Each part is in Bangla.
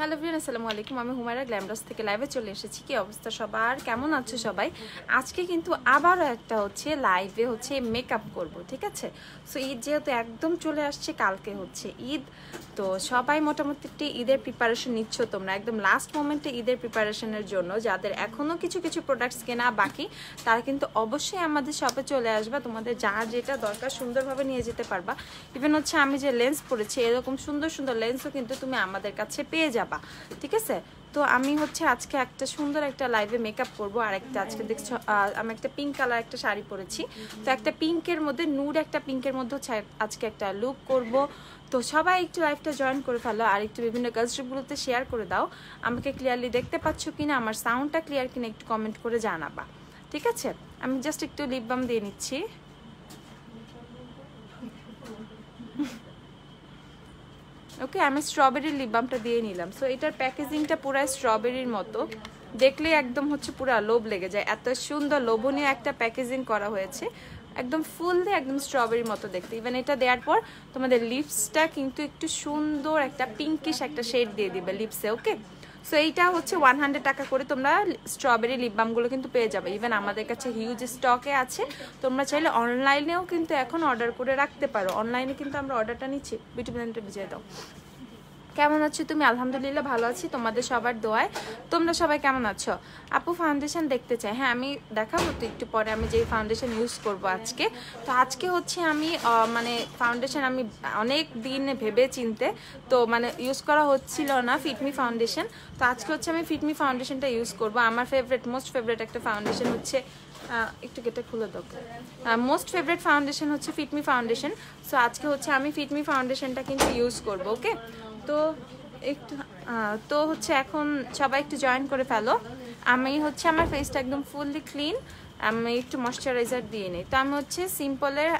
হ্যালো ভিউয়ার্স, আসসালামু আলাইকুম। আমি হুমায়রা গ্ল্যামরাস থেকে লাইভে চলে এসেছি। কি অবস্থা সবার, কেমন আছো সবাই? আজকে কিন্তু আবারও একটা লাইভে মেকআপ করব, ঠিক আছে? সো ঈদ যেহেতু একদম চলে আসছে, কালকে ঈদ, তো সবাই মোটামুটি ঈদের প্রিপারেশন নিচ্ছ তোমরা, একদম লাস্ট মোমেন্টে ঈদের প্রিপারেশনের জন্য। যাদের এখনও কিছু কিছু প্রোডাক্টস কেনা বাকি, তারা কিন্তু অবশ্যই আমাদের শপে চলে আসবা। তোমাদের যার যেটা দরকার সুন্দরভাবে নিয়ে যেতে পারবা। ইভেন আমি যে লেন্স পরেছি, এরকম সুন্দর সুন্দর লেন্সও কিন্তু তুমি আমাদের কাছে পেয়ে যাবা, ঠিক আছে? তো আমি আজকে একটা সুন্দর একটা লাইভে মেকআপ করব। আর একটা আজকে দেখছো আমি একটা পিঙ্ক কালার একটা শাড়ি পরেছি, তো একটা পিঙ্কের মধ্যে নুড একটা পিঙ্কের মধ্যে আজকে একটা লুক করব। তো সবাই একটু লাইভটা জয়েন করে ফেলো, আর একটু বিভিন্ন গাছগুলোতে শেয়ার করে দাও। আমাকে ক্লিয়ারলি দেখতে পাচ্ছ কিনা, আমার সাউন্ডটা ক্লিয়ার কিনা একটু কমেন্ট করে জানাবা, ঠিক আছে? আমি জাস্ট একটু লিপ বাম দিয়ে নিচ্ছি। ওকে, আমি স্ট্রবেরির লিপ বামটা দিয়ে নিলাম। সো এটার প্যাকেজিংটা পুরো স্ট্রবেরির মতো, দেখলেই একদম পুরো লোভ লেগে যায়। এত সুন্দর লোভনীয় একটা প্যাকেজিং করা হয়েছে, একদম ফুল দিয়ে একদম স্ট্রবেরির মতো দেখতে। ইভেন এটা দেওয়ার পর তোমাদের লিপসটা কিন্তু একটু সুন্দর একটা পিঙ্কিশ একটা শেড দিয়ে দিবে লিপসে, ওকে? সো এইটা 100 টাকা করে তোমরা স্ট্রবেরি লিপ বামগুলো কিন্তু পেয়ে যাবে। ইভেন আমাদের কাছে হিউজ স্টকে আছে, তোমরা চাইলে অনলাইনেও কিন্তু এখন অর্ডার করে রাখতে পারো। অনলাইনে কিন্তু আমরা অর্ডারটা নিচ্ছি। বিউটি ব্লেন্ডারটা ভিজিয়ে দাও। কেমন আছো তুমি? আলহামদুলিল্লাহ ভালো আছি, তোমাদের সবার দোয়ায়। তোমরা সবাই কেমন আছো? আপু ফাউন্ডেশন দেখতে চাই। হ্যাঁ, আমি দেখাবো তো একটু পরে আমি যেই ফাউন্ডেশন ইউজ করব আজকে। তো আজকে আমি মানে ফাউন্ডেশন আমি অনেক দিন ভেবে চিনতে তো ইউজ করা হচ্ছিল না ফিটমি ফাউন্ডেশন। তো আজকে আমি ফিটমি ফাউন্ডেশনটা ইউজ করব। আমার মোস্ট ফেভারিট একটা ফাউন্ডেশন একটু গেটে খুলে দাও। Most favourite foundation Fit Me foundation. So আজকে আমি ফিটমি ফাউন্ডেশনটা কিন্তু ইউজ করব, ওকে? তো একটু এখন সবাই একটু জয়েন করে ফেলো। আমি আমার ফেসটা একদম ফুললি ক্লিন, আমি একটু ময়শ্চারাইজার দিয়ে নিই। তো আমি সিম্পলের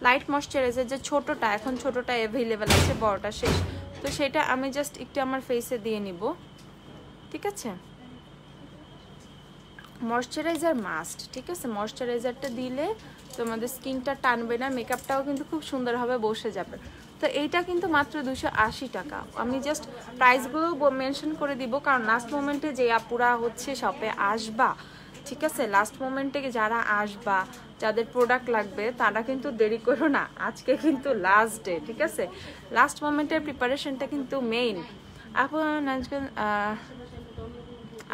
লাইট ময়শ্চারাইজার, যে ছোটোটা, এখন ছোটোটা অ্যাভেলেবেল আছে, বড়টা শেষ, তো সেটা আমি জাস্ট একটু আমার ফেসে দিয়ে নিব, ঠিক আছে? ময়শ্চারাইজার মাস্ট, ঠিক আছে? ময়শ্চারাইজারটা দিলে তোমাদের স্কিনটা টানবে না, মেকআপটাও কিন্তু খুব সুন্দরভাবে বসে যাবে। তো এইটা কিন্তু মাত্র 280 টাকা। আমি জাস্ট প্রাইসগুলো মেনশন করে দিব, কারণ লাস্ট মোমেন্টে যে আপুরা শপে আসবা, ঠিক আছে? লাস্ট মোমেন্টে যারা আসবা, যাদের প্রোডাক্ট লাগবে, তারা কিন্তু দেরি করো না। আজকে কিন্তু লাস্ট ডে, ঠিক আছে? লাস্ট মোমেন্টের প্রিপারেশনটা কিন্তু মেইন।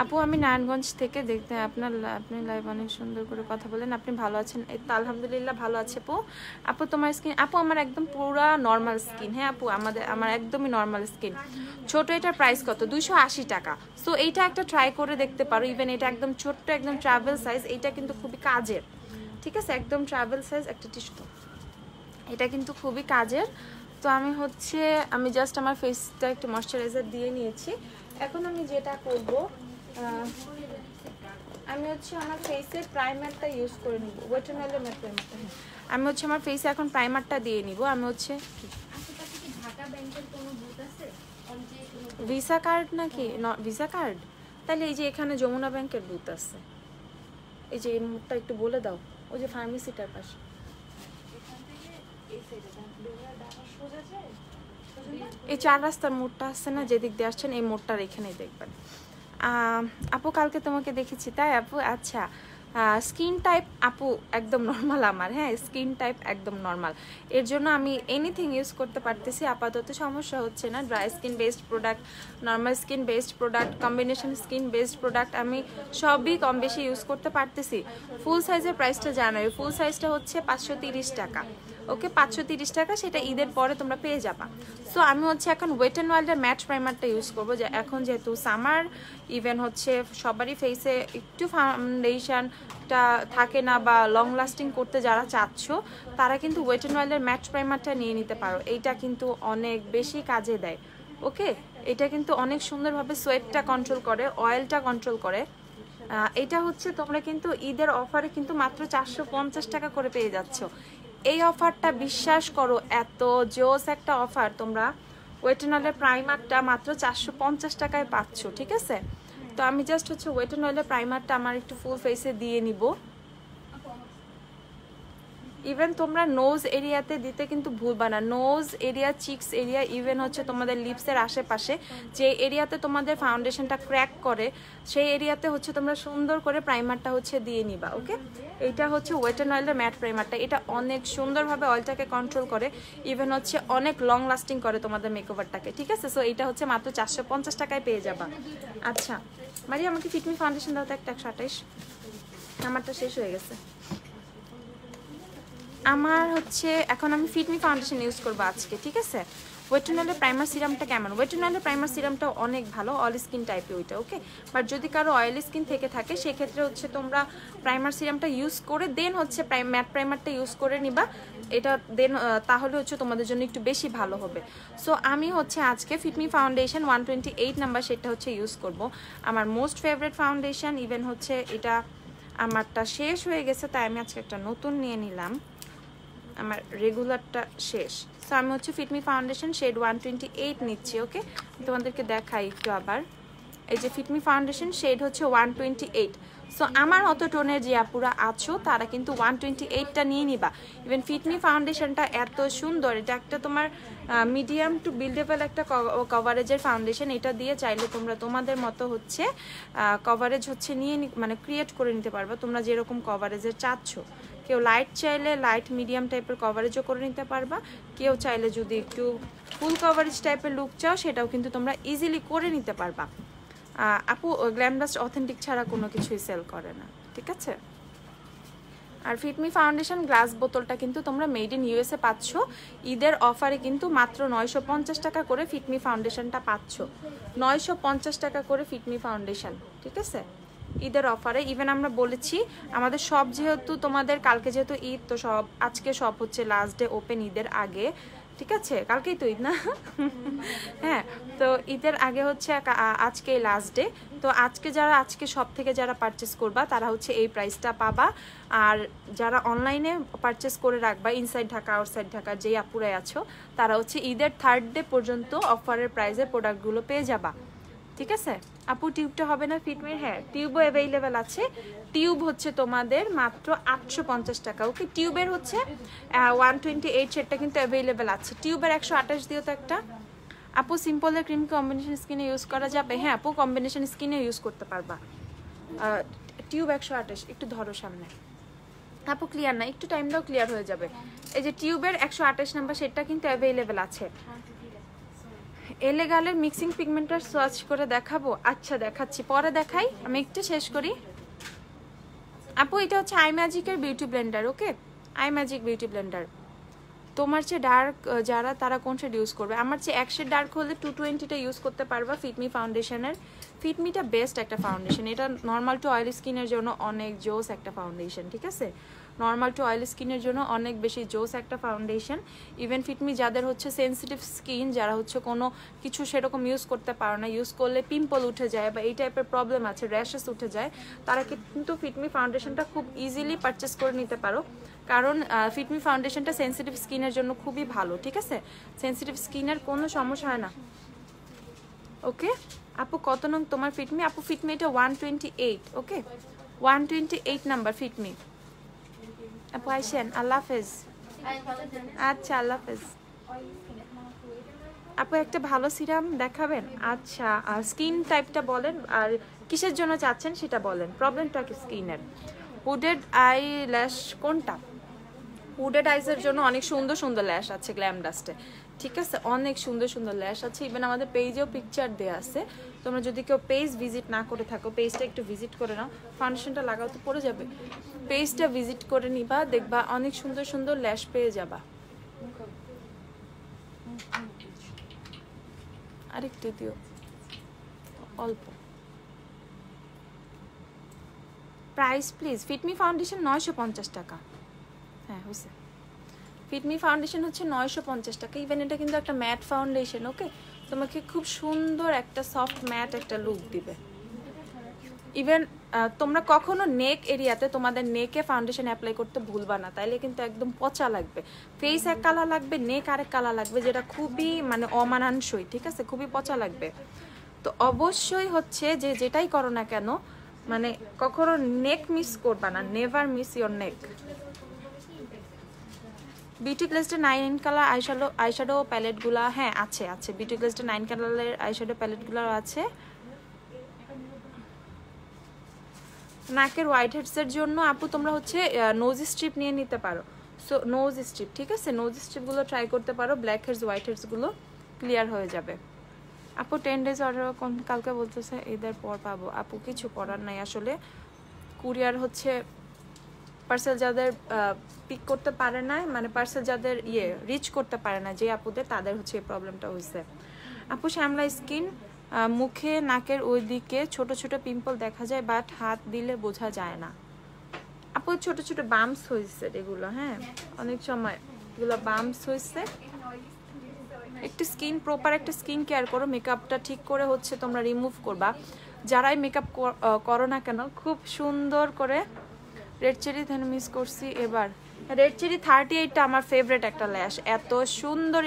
আপু আমি নারায়ণগঞ্জ থেকে দেখতে আপনি লাইভ অনেক সুন্দর করে কথা বলেন। আপনি ভালো আছেন? এই তো আলহামদুলিল্লাহ ভালো আছে আপু। আপু তোমার স্কিন? আপু আমার একদম পুরা নর্মাল স্কিন। হ্যাঁ আপু, আমার একদমই নর্মাল স্কিন। ছোট এটার প্রাইস কত? 280 টাকা। সো এইটা একটা ট্রাই করে দেখতে পারো। ইভেন এটা একদম ছোট্ট, একদম ট্রাভেল সাইজ। এইটা কিন্তু খুবই কাজের, ঠিক আছে? একদম ট্রাভেল সাইজ একটা টিস্যু, এটা কিন্তু খুবই কাজের। তো আমি জাস্ট আমার ফেসটা একটু ময়শ্চারাইজার দিয়ে নিয়েছি। এখন আমি যেটা করব, আমি আমার ফেসে প্রাইমারটা ইউজ করে নিব। ওয়েটারমেলের প্রাইমারটা, হ্যাঁ আমি আমার ফেসে এখন প্রাইমারটা দিয়ে নিব। আমি ভিসা কার্ড নাকি ভিসা কার্ড? তাহলে এই যে এখানে যমুনা ব্যাংকের বুথ আছে, এই যে এই মুখটা একটু বলে দাও, ওই যে ফার্মেসিটার পাশে। এই 4 রাস্তার মোড়টা আছে না, যেদিক দিয়ে আসছেন, এই মোড়টার এখানেই দেখবেন। আপু কালকে তোমাকে দেখেছি, তাই আপু? আচ্ছা, স্কিন টাইপ আপু একদম নর্মাল আমার। হ্যাঁ, স্কিন টাইপ একদম নর্মাল, এর জন্য আমি এনিথিং ইউজ করতে পারতেছি, আপাতত সমস্যা হচ্ছে না। Dry skin based product, normal skin based product, combination skin based product আমি সবই কম বেশি ইউজ করতে পারতেছি। ফুল সাইজের প্রাইসটা জানোই, ফুল সাইজটা 530 টাকা, ওকে? 530 টাকা, সেটা ঈদের পরে তোমরা পেয়ে যাবা। সো আমি এখন ওয়েট অ্যান্ড ওয়াইল্ডের ম্যাট প্রাইমারটা ইউজ করবো, যে এখন যেহেতু সামার, ইভেন সবারই ফেসে একটু ফাউন্ডেশনটা থাকে না, বা লং লাস্টিং করতে যারা চাচ্ছ, তারা কিন্তু ওয়েট অ্যান্ড ওয়াইল্ডের ম্যাট প্রাইমারটা নিয়ে নিতে পারো। এইটা কিন্তু অনেক বেশি কাজে দেয়, ওকে? এটা কিন্তু অনেক সুন্দরভাবে সোয়েটটা কন্ট্রোল করে, অয়েলটা কন্ট্রোল করে। এটা তোমরা কিন্তু ঈদের অফারে কিন্তু মাত্র 450 টাকা করে পেয়ে যাচ্ছ। এই অফারটা বিশ্বাস করো, এত জোস একটা অফার। তোমরা ওয়েট অ্যান্ড ওয়াইল্ডের প্রাইমারটা মাত্র 450 টাকায় পাচ্ছ, ঠিক আছে? তো আমি জাস্ট ওয়েট অ্যান্ড ওয়াইল্ডের প্রাইমারটা আমার একটু ফুল ফেসে দিয়ে নিব। ইভেন তোমরা নোজ এরিয়াতে দিতে কিন্তু ভুলবা না, nose area, cheeks area, even হচ্ছে তোমাদের লিপসের আশেপাশে যে এরিয়াতে তোমাদের ফাউন্ডেশনটা ক্র্যাক করে সেই এরিয়াতে হচ্ছে তোমরা সুন্দর করে প্রাইমারটা হচ্ছে দিয়ে নিবা। ওকে, এইটা হচ্ছে ওয়েট অ্যান্ড অয়েলের ম্যাট প্রাইমারটা, এটা অনেক সুন্দরভাবে অয়েলটাকে কন্ট্রোল করে, ইভেন হচ্ছে অনেক লং লাস্টিং করে তোমাদের মেকওভারটাকে, ঠিক আছে। সো এটা হচ্ছে মাত্র 450 টাকায় পেয়ে যাবা। আচ্ছা মারি, আমাকে ফিটমি ফাউন্ডেশন দাও তো একটা 128, আমারটা শেষ হয়ে গেছে। আমার হচ্ছে এখন আমি ফিটমি ফাউন্ডেশন ইউজ করবো আজকে, ঠিক আছে। ওয়েট অ্যান্ড অয়েলের প্রাইমার সিরামটা কেমন? ওয়েট অ্যান্ড অয়েলের প্রাইমার সিরামটা অনেক ভালো, অয়েল স্কিন টাইপে ওইটা, ওকে। বাট যদি কারো অয়েলি স্কিন থেকে থাকে সেক্ষেত্রে হচ্ছে তোমরা প্রাইমার সিরামটা ইউজ করে দেন হচ্ছে ম্যাট প্রাইমারটা ইউজ করে নিবা, এটা দেন তাহলে হচ্ছে তোমাদের জন্য একটু বেশি ভালো হবে। সো আমি হচ্ছে আজকে ফিটমি ফাউন্ডেশন 128 নাম্বার সেটা হচ্ছে ইউজ করব, আমার মোস্ট ফেভারিট ফাউন্ডেশন। ইভেন হচ্ছে এটা আমারটা শেষ হয়ে গেছে তাই আমি আজকে একটা নতুন নিয়ে নিলাম, আমার রেগুলারটা শেষ। সো আমি হচ্ছে ফিটমি ফাউন্ডেশন শেড 128 নিচ্ছি, ওকে। তোমাদেরকে দেখাই একটু আবার, এই যে ফিটমি ফাউন্ডেশন শেড হচ্ছে 128। সো আমার অত টোনের যে আপুরা আছো তারা কিন্তু 128টা নিয়ে নিবা। ইভেন ফিটমি ফাউন্ডেশনটা এত সুন্দর, এটা একটা তোমার মিডিয়াম টু বিল্ডেবল একটা কভারেজের ফাউন্ডেশন, এটা দিয়ে চাইলে তোমরা তোমাদের মতো হচ্ছে কভারেজ হচ্ছে নিয়ে মানে ক্রিয়েট করে নিতে পারবা তোমরা যেরকম কভারেজের চাচ্ছ। কেউ লাইট চাইলে লাইট মিডিয়াম টাইপের কভারেজও করে নিতে পারবা, কেউ চাইলে যদি একটু ফুল কভারেজ টাইপের লুক চাও সেটাও কিন্তু তোমরা ইজিলি করে নিতে পারবা। আপু গ্ল্যাম ডাস্ট অথেন্টিক ছাড়া কোনো কিছুই সেল করে না, ঠিক আছে। আর ফিটমি ফাউন্ডেশন গ্লাস বোতলটা কিন্তু তোমরা মেড ইন ইউএসএ পাচ্ছ, ঈদের অফারে কিন্তু মাত্র 950 টাকা করে ফিটমি ফাউন্ডেশনটা পাচ্ছ, 950 টাকা করে ফিটমি ফাউন্ডেশন, ঠিক আছে, ঈদের অফারে। ইভেন আমরা বলেছি আমাদের সব যেহেতু তোমাদের কালকে যেহেতু ঈদ, তো সব আজকে সব হচ্ছে লাস্ট ডে ওপেন ঈদের আগে, ঠিক আছে, কালকেই তো ঈদ না হ্যাঁ, তো ঈদের আগে হচ্ছে আজকে লাস্ট ডে, তো আজকে যারা আজকে সব থেকে যারা পারচেস করবা তারা হচ্ছে এই প্রাইসটা পাবা। আর যারা অনলাইনে পারচেস করে রাখবা ইনসাইড ঢাকা আউটসাইড ঢাকা যেই আপুরাই আছো তারা হচ্ছে ঈদের 3rd ডে পর্যন্ত অফারের প্রাইসে প্রোডাক্টগুলো পেয়ে যাবা, ঠিক আছে। আপু টিউবটা হবে না ফিটমির? হ্যাঁ টিউবও অ্যাভেলেবেল আছে, টিউব হচ্ছে তোমাদের মাত্র 850 টাকা, ওকে। টিউবের হচ্ছে 128 সেটটা কিন্তু অ্যাভেলেবেল আছে, টিউবের 128 দিও তো একটা। আপু সিম্পলের ক্রিম কম্বিনেশন স্কিনে ইউজ করা যাবে? হ্যাঁ আপু কম্বিনেশন স্কিনে ইউজ করতে পারবা। টিউব 128, একটু ধরো সামনে আপু, ক্লিয়ার না, একটু টাইম দাও ক্লিয়ার হয়ে যাবে। এই যে টিউবের 128 নাম্বার সেটটা কিন্তু অ্যাভেলেবেল আছে। এলেগালের মিক্সিং পিগমেন্টার সার্চ করে দেখাবো? আচ্ছা দেখাচ্ছি, পরে দেখাই, আমি একটু শেষ করি। আপু এটা হচ্ছে আই ম্যাজিকের beauty Blender, okay, I magic beauty Blender. তোমার চেয়ে ডার্ক যারা তারা কোন শেড ইউজ করবে? আমার চেয়ে 1 শেড ডার্ক হলে 220টা ইউজ করতে পারবা ফিটমি ফাউন্ডেশনের। ফিটমিটা বেস্ট একটা ফাউন্ডেশন, এটা নর্মাল টু অয়েলি স্কিনের জন্য অনেক জোস একটা ফাউন্ডেশন, ঠিক আছে, নর্মাল টু অয়েলি স্কিনের জন্য অনেক বেশি জোস একটা ফাউন্ডেশন। ইভেন ফিটমি যাদের হচ্ছে সেন্সিটিভ স্কিন, যারা হচ্ছে কোনো কিছু সেরকম ইউজ করতে পারো না, ইউজ করলে পিম্পল উঠে যায় বা এই টাইপের প্রবলেম আছে, র্যাশেস উঠে যায়, তারা কিন্তু ফিটমি ফাউন্ডেশনটা খুব ইজিলি পারচেস করে নিতে পারো, কারণ ফিটমি ফাউন্ডেশনটা সেন্সিটিভ স্কিনের জন্য খুবই ভালো, ঠিক আছে, সেন্সিটিভ স্কিনের কোনো সমস্যা হয় না, ওকে। আপু কত নং তোমার ফিটমি? আপু ফিটমি এটা 128, ওকে, 128 নাম্বার ফিটমি। আপু আইসেন, আল্লাহ হাফেজ। আচ্ছা আল্লাহ হাফেজ। আপু একটা ভালো সিরাম দেখাবেন? আচ্ছা স্কিন টাইপটা বলেন আর কিসের জন্য চাচ্ছেন সেটা বলেন, প্রবলেমটা কি স্কিনের? হুডেড আই ল্যাশ কোনটা? হুডেড আইসের জন্য অনেক সুন্দর সুন্দর ল্যাশ আছে গ্ল্যাম ডাস্টে, ঠিক আছে, অনেক সুন্দর সুন্দর ল্যাশ আছে। ইভেন আমাদের পেজেও পিকচার দেওয়া আছে, তোমরা যদি কেউ পেজ ভিজিট না করে থাকো পেজটা একটু ভিজিট করে নাও, ফাউন্ডেশনটা লাগাও তো পড়ে যাবে, পেজটা ভিজিট করে নিবা, দেখবা অনেক সুন্দর সুন্দর ল্যাশ পেয়ে যাবা। আরেকটু দিও অল্প। Price please? ফিটমি ফাউন্ডেশন 950 টাকা, হ্যাঁ হয়েছে, ফিটমি ফাউন্ডেশন হচ্ছে 950 টাকা। ইভেন এটা কিন্তু একটা ম্যাট ফাউন্ডেশন, ওকে, তোমাকে খুব সুন্দর একটা সফট ম্যাট একটা লুক দিবে। ইভেন তোমরা কখনো নেক এরিয়াতে তোমাদের নেকে ফাউন্ডেশন অ্যাপ্লাই করতে ভুলবা না, তাইলে কিন্তু একদম পচা লাগবে, ফেস এক কালার লাগবে, নেক আরেক কালার লাগবে, যেটা খুবই মানে অমানানসই, ঠিক আছে, খুবই পচা লাগবে। তো অবশ্যই হচ্ছে যে যেটাই করো না কেন মানে কখনো নেক মিস করবা না, never miss your neck. Beauty গ্লেজের 9 কালার আইশ্যাডো প্যালেটগুলো হ্যাঁ আছে আছে, বিউটি গ্লেজের 9 কালারের আইশ্যাডো প্যালেটগুলো আছে। নাকের হোয়াইট হেডসের জন্য আপু তোমরা হচ্ছে নোজ স্ট্রিপ নিয়ে নিতে পারো। সো নোজ স্ট্রিপ, ঠিক আছে, নোজ স্ট্রিপগুলো ট্রাই করতে পারো, ব্ল্যাক হেডস হোয়াইট হেডসগুলো ক্লিয়ার হয়ে যাবে। আপু 10 ডেজ অর্ডার কালকে বলতেছে ঈদের পর পাবো। আপু কিছু করার নাই আসলে, কুরিয়ার হচ্ছে পার্সেল যাদের পিক করতে পারে না, মানে পার্সেল যাদের রিচ করতে পারে না যে আপুদের, তাদের হচ্ছে এই প্রবলেমটা হয়েছে। আপু শ্যামলা স্কিন, মুখে নাকের ওই দিকে ছোট ছোট পিম্পল দেখা যায়, বাট হাত দিলে বোঝা যায় না। আপু ছোট ছোট বাম্পস হয়েছে এগুলো, হ্যাঁ অনেক সময় এগুলো বাম্পস হয়েছে। একটু স্কিন প্রপার একটা স্কিন কেয়ার করো, মেকআপটা ঠিক করে হচ্ছে তোমরা রিমুভ করবা। যারাই মেকআপ করো না কেন খুব সুন্দর করে। রেড চেরি ধান মিস করছি এবার। রেড চেরি 38টা আমার ফেভারিট একটা ল্যাশ, এত সুন্দর।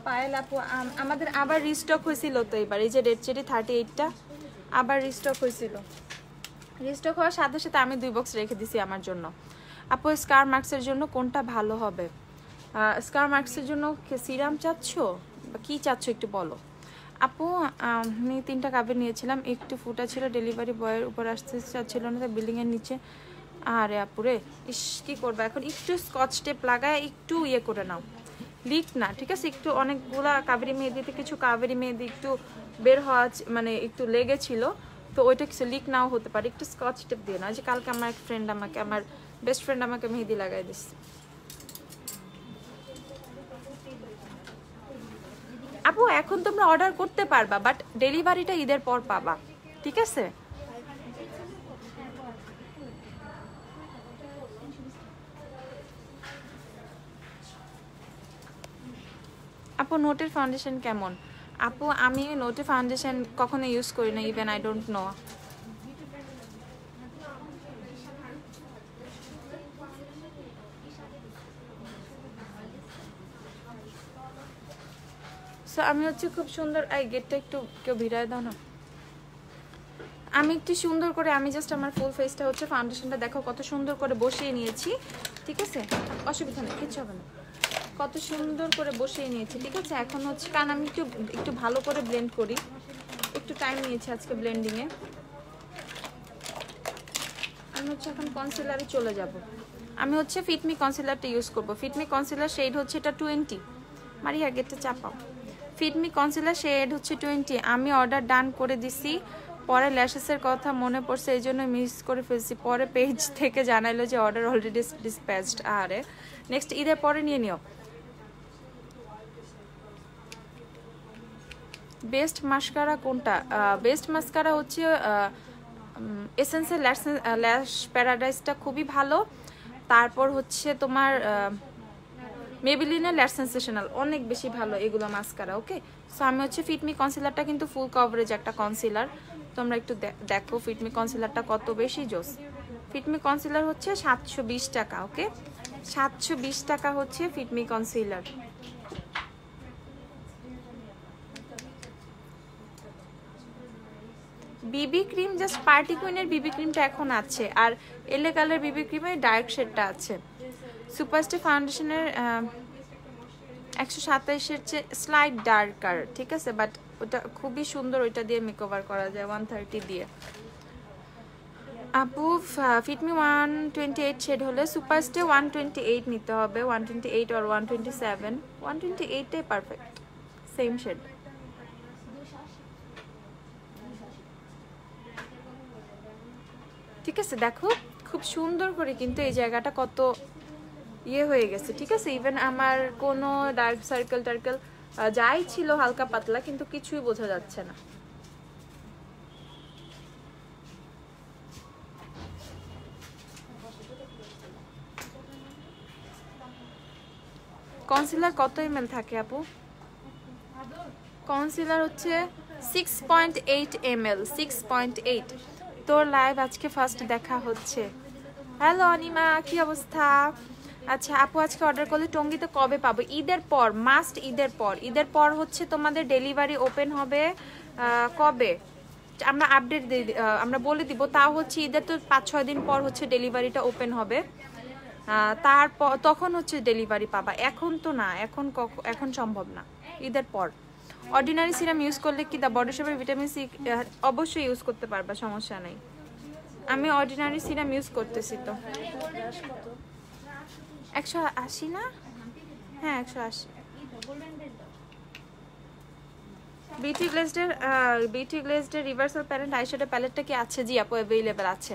পায়েল আপু আমাদের আবার রিস্টক হয়েছিল তো এবার, এই যে রেড চেরি 38টা আবার রিস্টক হয়েছিল। রিস্টক হওয়ার সাথে সাথে আমি 2 বক্স রেখে দিছি আমার জন্য। আপু স্কার মার্কসের জন্য কোনটা ভালো হবে? স্কার মার্কসের জন্য সিরাম চাচ্ছ বা কী চাচ্ছ একটু বলো। আপু আমি 3টা কাপে নিয়েছিলাম, একটু ফুটা ছিল, ডেলিভারি বয়ের উপর আসতে চাচ্ছিল না, বিল্ডিংয়ের নিচে। আরে আপুরে ইস কী করবে এখন, একটু স্কচ টেপ লাগায় একটু করে নাও, লিক না, ঠিক আছে। একটু অনেকগুলা কাবেরি মেহেদিতে কিছু কাবেরি মেহেদি একটু বের হওয়া মানে একটু লেগেছিল, তো ওইটা কিছু লিক নাও হতে পারে, একটু স্কচ টেপ দিয়ে না। যে কালকে আমার এক ফ্রেন্ড আমার বেস্ট ফ্রেন্ড আমাকে মেহেদি লাগাই দিচ্ছে। আপু এখন তোমরা অর্ডার করতে পারবা, বাট ডেলিভারিটা ঈদের পর পাবা, ঠিক আছে। আপু নোটের ফাউন্ডেশন কেমন? আপু আমি নোটের ফাউন্ডেশন কখনো ইউজ করি না, even I don't know. So আমি হচ্ছে খুব সুন্দর, এই গেটটা একটু কেউ ভিড়ায় দাও না। আমি একটু সুন্দর করে, আমি জাস্ট আমার ফুল ফেসটা হচ্ছে ফাউন্ডেশনটা দেখো কত সুন্দর করে বসিয়ে নিয়েছি, ঠিক আছে, অসুবিধা নেই, কিচ্ছু হবে না। কত সুন্দর করে বসিয়ে নিয়েছি, ঠিক আছে। এখন হচ্ছে কারণ আমি একটু ভালো করে ব্লেন্ড করি, একটু টাইম নিয়েছি আজকে ব্লেন্ডিংয়ে। আমি হচ্ছে এখন কনসিলারে চলে যাব। আমি হচ্ছে ফিটমি কনসিলারটা ইউজ করব। ফিটমি কনসিলার শেড হচ্ছে এটা 20। মারিয়া গেটটা চাপাও। ফিটমি কনসিলার শেড হচ্ছে 20। আমি অর্ডার ডান করে দিছি, পরে ল্যাশেসের কথা মনে পড়ছে এই জন্য মিস করে ফেলছি, পরে পেজ থেকে জানাইলো যে অর্ডার অলরেডি ডিসপ্যাচড। আরে নেক্সট ঈদের পরে নিয়ে নিও। বেস্ট মাস্কারা কোনটা? বেস্ট মাস্কারা হচ্ছে এসেন্সের ল্যাশ প্যারাডাইসটা খুবই ভালো। তারপর হচ্ছে তোমার মেবিলিনের ল্যাশ সেন্সেশনাল অনেক বেশি ভালো এগুলো মাস্কারা, ওকে। সো আমি হচ্ছে ফিটমি কনসিলারটা কিন্তু ফুল কভারেজ একটা কনসিলার, তোমরা একটু দেখো ফিটমি কনসিলারটা কত বেশি জোস। ফিটমি কনসিলার হচ্ছে 720 টাকা, ওকে, 720 টাকা হচ্ছে Fit Me concealer. BB cream just party কুইনের বিবি ক্রিমটা এখন আছে, আর এলে কালার বিবি ক্রিমের ডার্ক শেডটা আছে। সুপারস্টার ফাউন্ডেশনের 127-এর চেয়ে স্লাইড ডার্কার, ঠিক আছে, বাট ওটা খুবই সুন্দর, ওইটা দিয়ে মেকওভার করা যায় 130 দিয়ে। আপু ফিটমি 128 শেড হলে সুপারস্টে 128 নিতে হবে, 128 আর 127, 128টাই পারফেক্ট, সেম শেড। ঠিক আছে, দেখো খুব সুন্দর করে কিন্তু এই জায়গাটা কত হয়ে গেছে, ঠিক আছে। ইভেন আমার কোনো ডার্ক সার্কেল টার্কেল যাই ছিল হালকা পাতলা, কিন্তু কিছুই বোঝা যাচ্ছে না। কনসিলার কত ml থাকে আপু? কনসিলার হচ্ছে 6.8 ml, 6.8। তোর লাইভ আজকে ফার্স্ট দেখা হচ্ছে। হ্যালো অনিমা, কি অবস্থা? আচ্ছা আপু আজকে অর্ডার করলে টঙ্গিতে কবে পাবো? ঈদের পর, মাস্ট ঈদের পর। ঈদের পর হচ্ছে তোমাদের ডেলিভারি ওপেন হবে কবে আমরা আমরা বলে দিব, তাও হচ্ছে ঈদের তো 5-6 দিন পর হচ্ছে ডেলিভারিটা ওপেন হবে। তারপর তখন হচ্ছে ডেলিভারি পাবা, এখন তো না, এখন সম্ভব না, ঈদের পর। অর্ডিনারি সিরাম ইউজ করলে কি দা বডি শপের ভিটামিন সি অবশ্যই ইউজ করতে পারবা, সমস্যা নেই। আমি অর্ডিনারি সিরাম ইউজ করতেছি তো। 180 না? হ্যাঁ 180। বিউটি গ্লেজডের রিভার্সাল প্যালেট আইশ্যাডো প্যালেটটা কি আছে? জি আপু অ্যাভেলেবেল আছে,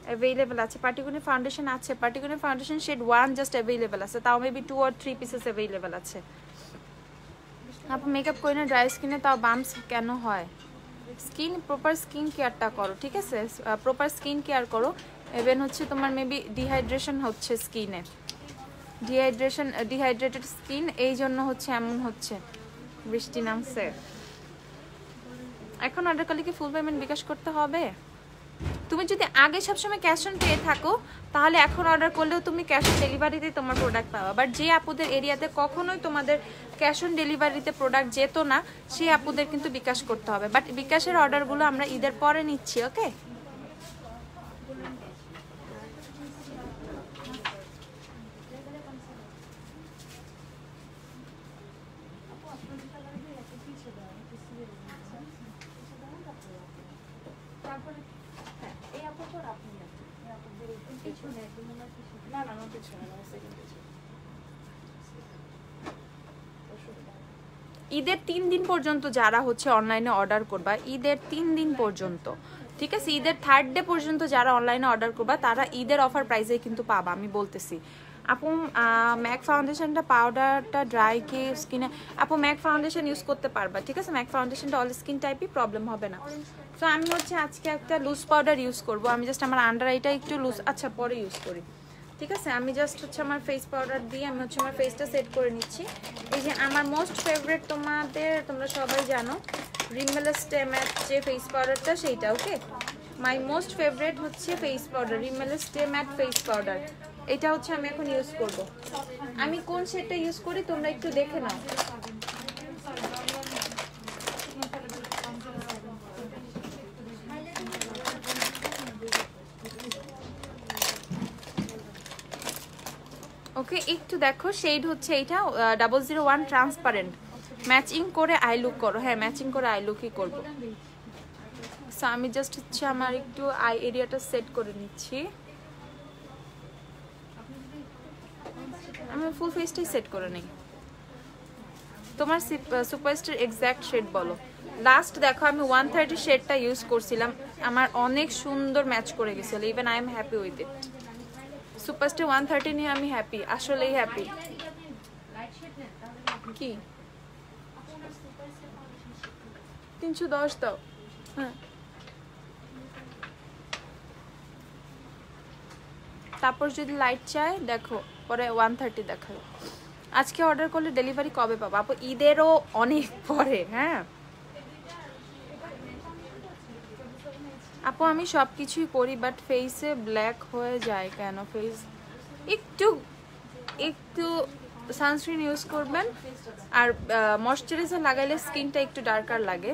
অ্যাভেলেবেল আছে। পার্টিকুলার ফাউন্ডেশন আছে, particular foundation shade 1 just available আছে, তাও মেবি 2 or 3 পিসেস অ্যাভেলেবেল আছে। আপু মেকআপ করি না ড্রাই স্কিনে, তাও বাম্পস কেন হয়? প্রপার স্কিন কেয়ারটা করো, ঠিক আছে? প্রপার স্কিন কেয়ার করো। ইভেন হচ্ছে তোমার মেবি ডিহাইড্রেশন হচ্ছে স্কিনে, ডিহাইড্রেটেড স্কিন, এই জন্য হচ্ছে এমন হচ্ছে। বৃষ্টি নামছে। এখন অর্ডার করলে কি ফুল পেমেন্ট বিকাশ করতে হবে? তুমি যদি আগে সবসময় ক্যাশ অন পে থাকো তাহলে এখন অর্ডার করলেও তুমি ক্যাশ অন ডেলিভারিতে তোমার প্রোডাক্ট পাবা। বাট যে আপুদের এরিয়াতে কখনোই তোমাদের ক্যাশ অন ডেলিভারিতে প্রোডাক্ট যেত না, সেই আপুদের কিন্তু বিকাশ করতে হবে। বাট বিকাশের অর্ডারগুলো আমরা ঈদের পরে নিচ্ছি, ওকে? ঈদের 3 দিন পর্যন্ত যারা হচ্ছে অনলাইনে অর্ডার করবা, ঈদের 3 দিন পর্যন্ত, ঠিক আছে? ঈদের 3rd ডে পর্যন্ত যারা অনলাইনে অর্ডার করবা তারা ঈদের অফার প্রাইসে কিন্তু পাবা, আমি বলতেছি। আপু ম্যাক ফাউন্ডেশনটা পাউডারটা ড্রাই কি স্কিনে? আপু ম্যাক ফাউন্ডেশন ইউজ করতে পারবা, ঠিক আছে? ম্যাক ফাউন্ডেশনটা অল স্কিন টাইপই, প্রবলেম হবে না। তো আমি হচ্ছে আজকে একটা লুজ পাউডার ইউজ করব। আমি জাস্ট আমার আন্ডার আইটা একটু লুজ, আচ্ছা পরে ইউজ করি, ঠিক আছে? আমি জাস্ট হচ্ছে আমার ফেস পাউডার দিয়ে আমি হচ্ছে আমার ফেসটা সেট করে নিচ্ছি। এই যে আমার মোস্ট ফেভারিট, তোমরা সবাই জানো রিমেল স্টে ম্যাট যে ফেস পাউডারটা, সেইটা, ওকে? মাই মোস্ট ফেভারিট হচ্ছে face powder, Remal stay mat face powder. এটা হচ্ছে আমি এখন ইউজ করব। আমি কোন শেডটা ইউজ করি তোমরা একটু দেখে নাও। ওকে, একটু দেখো শেড হচ্ছে এইটা 001 ট্রান্সপারেন্ট। ম্যাচিং করে আই লুক করো। হ্যাঁ ম্যাচিং করে আই লুকই করবো। সো আমি জাস্ট হচ্ছে আমার একটু আই এরিয়াটা সেট করে নিচ্ছি। আমি ফুল ফেসটাই সেট করে নিই। তোমার সুপারস্টার এক্স্যাক্ট শেড বলো। লাস্ট দেখো আমি 130 শেডটা ইউজ করছিলাম, আমার অনেক সুন্দর ম্যাচ করে গেছিল। Even I am happy with it. Superstar 130 নিয়ে আমি হ্যাপি, আসলেই হ্যাপি। কি 310 দাও? হ্যাঁ, তারপর যদি লাইট চাই দেখো পরে 130 দেখাও। আজকে অর্ডার করলে ডেলিভারি কবে পাবো? আপু ঈদেরও অনেক পরে। হ্যাঁ আপু আমি সব কিছুই করি বাট ফেসে ব্ল্যাক হয়ে যায় কেন? ফেস একটু সানস্ক্রিন ইউজ করবেন আর ময়শ্চারাইজার লাগাইলে স্কিনটা একটু ডার্কার লাগে।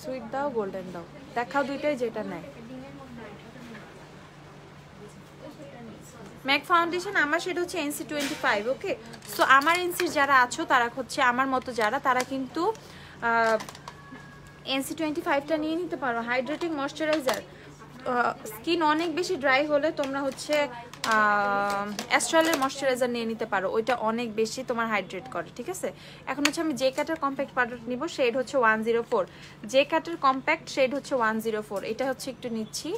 সুইট দাও, গোল্ডেন দাও, দেখাও দুইটাই যেটা নেয়। ম্যাক ফাউন্ডেশন আমার সেটা হচ্ছে NC25, ওকে? সো আমার এনসির যারা আছো তারা হচ্ছে আমার মতো যারা, তারা কিন্তু NC25টা নিয়ে নিতে পারো। Hydrating moisturiser. স্কিন অনেক বেশি ড্রাই হলে তোমরা হচ্ছে অ্যাস্ট্রালের ময়শ্চারাইজার নিয়ে নিতে পারো, ওইটা অনেক বেশি তোমার হাইড্রেট করে, ঠিক আছে? এখন হচ্ছে আমি জে ক্যাটের কম্প্যাক্ট পাউডার নিব, শেড হচ্ছে 104। জে ক্যাটের কম্প্যাক্ট শেড হচ্ছে 104। এটা হচ্ছে একটু নিচ্ছি।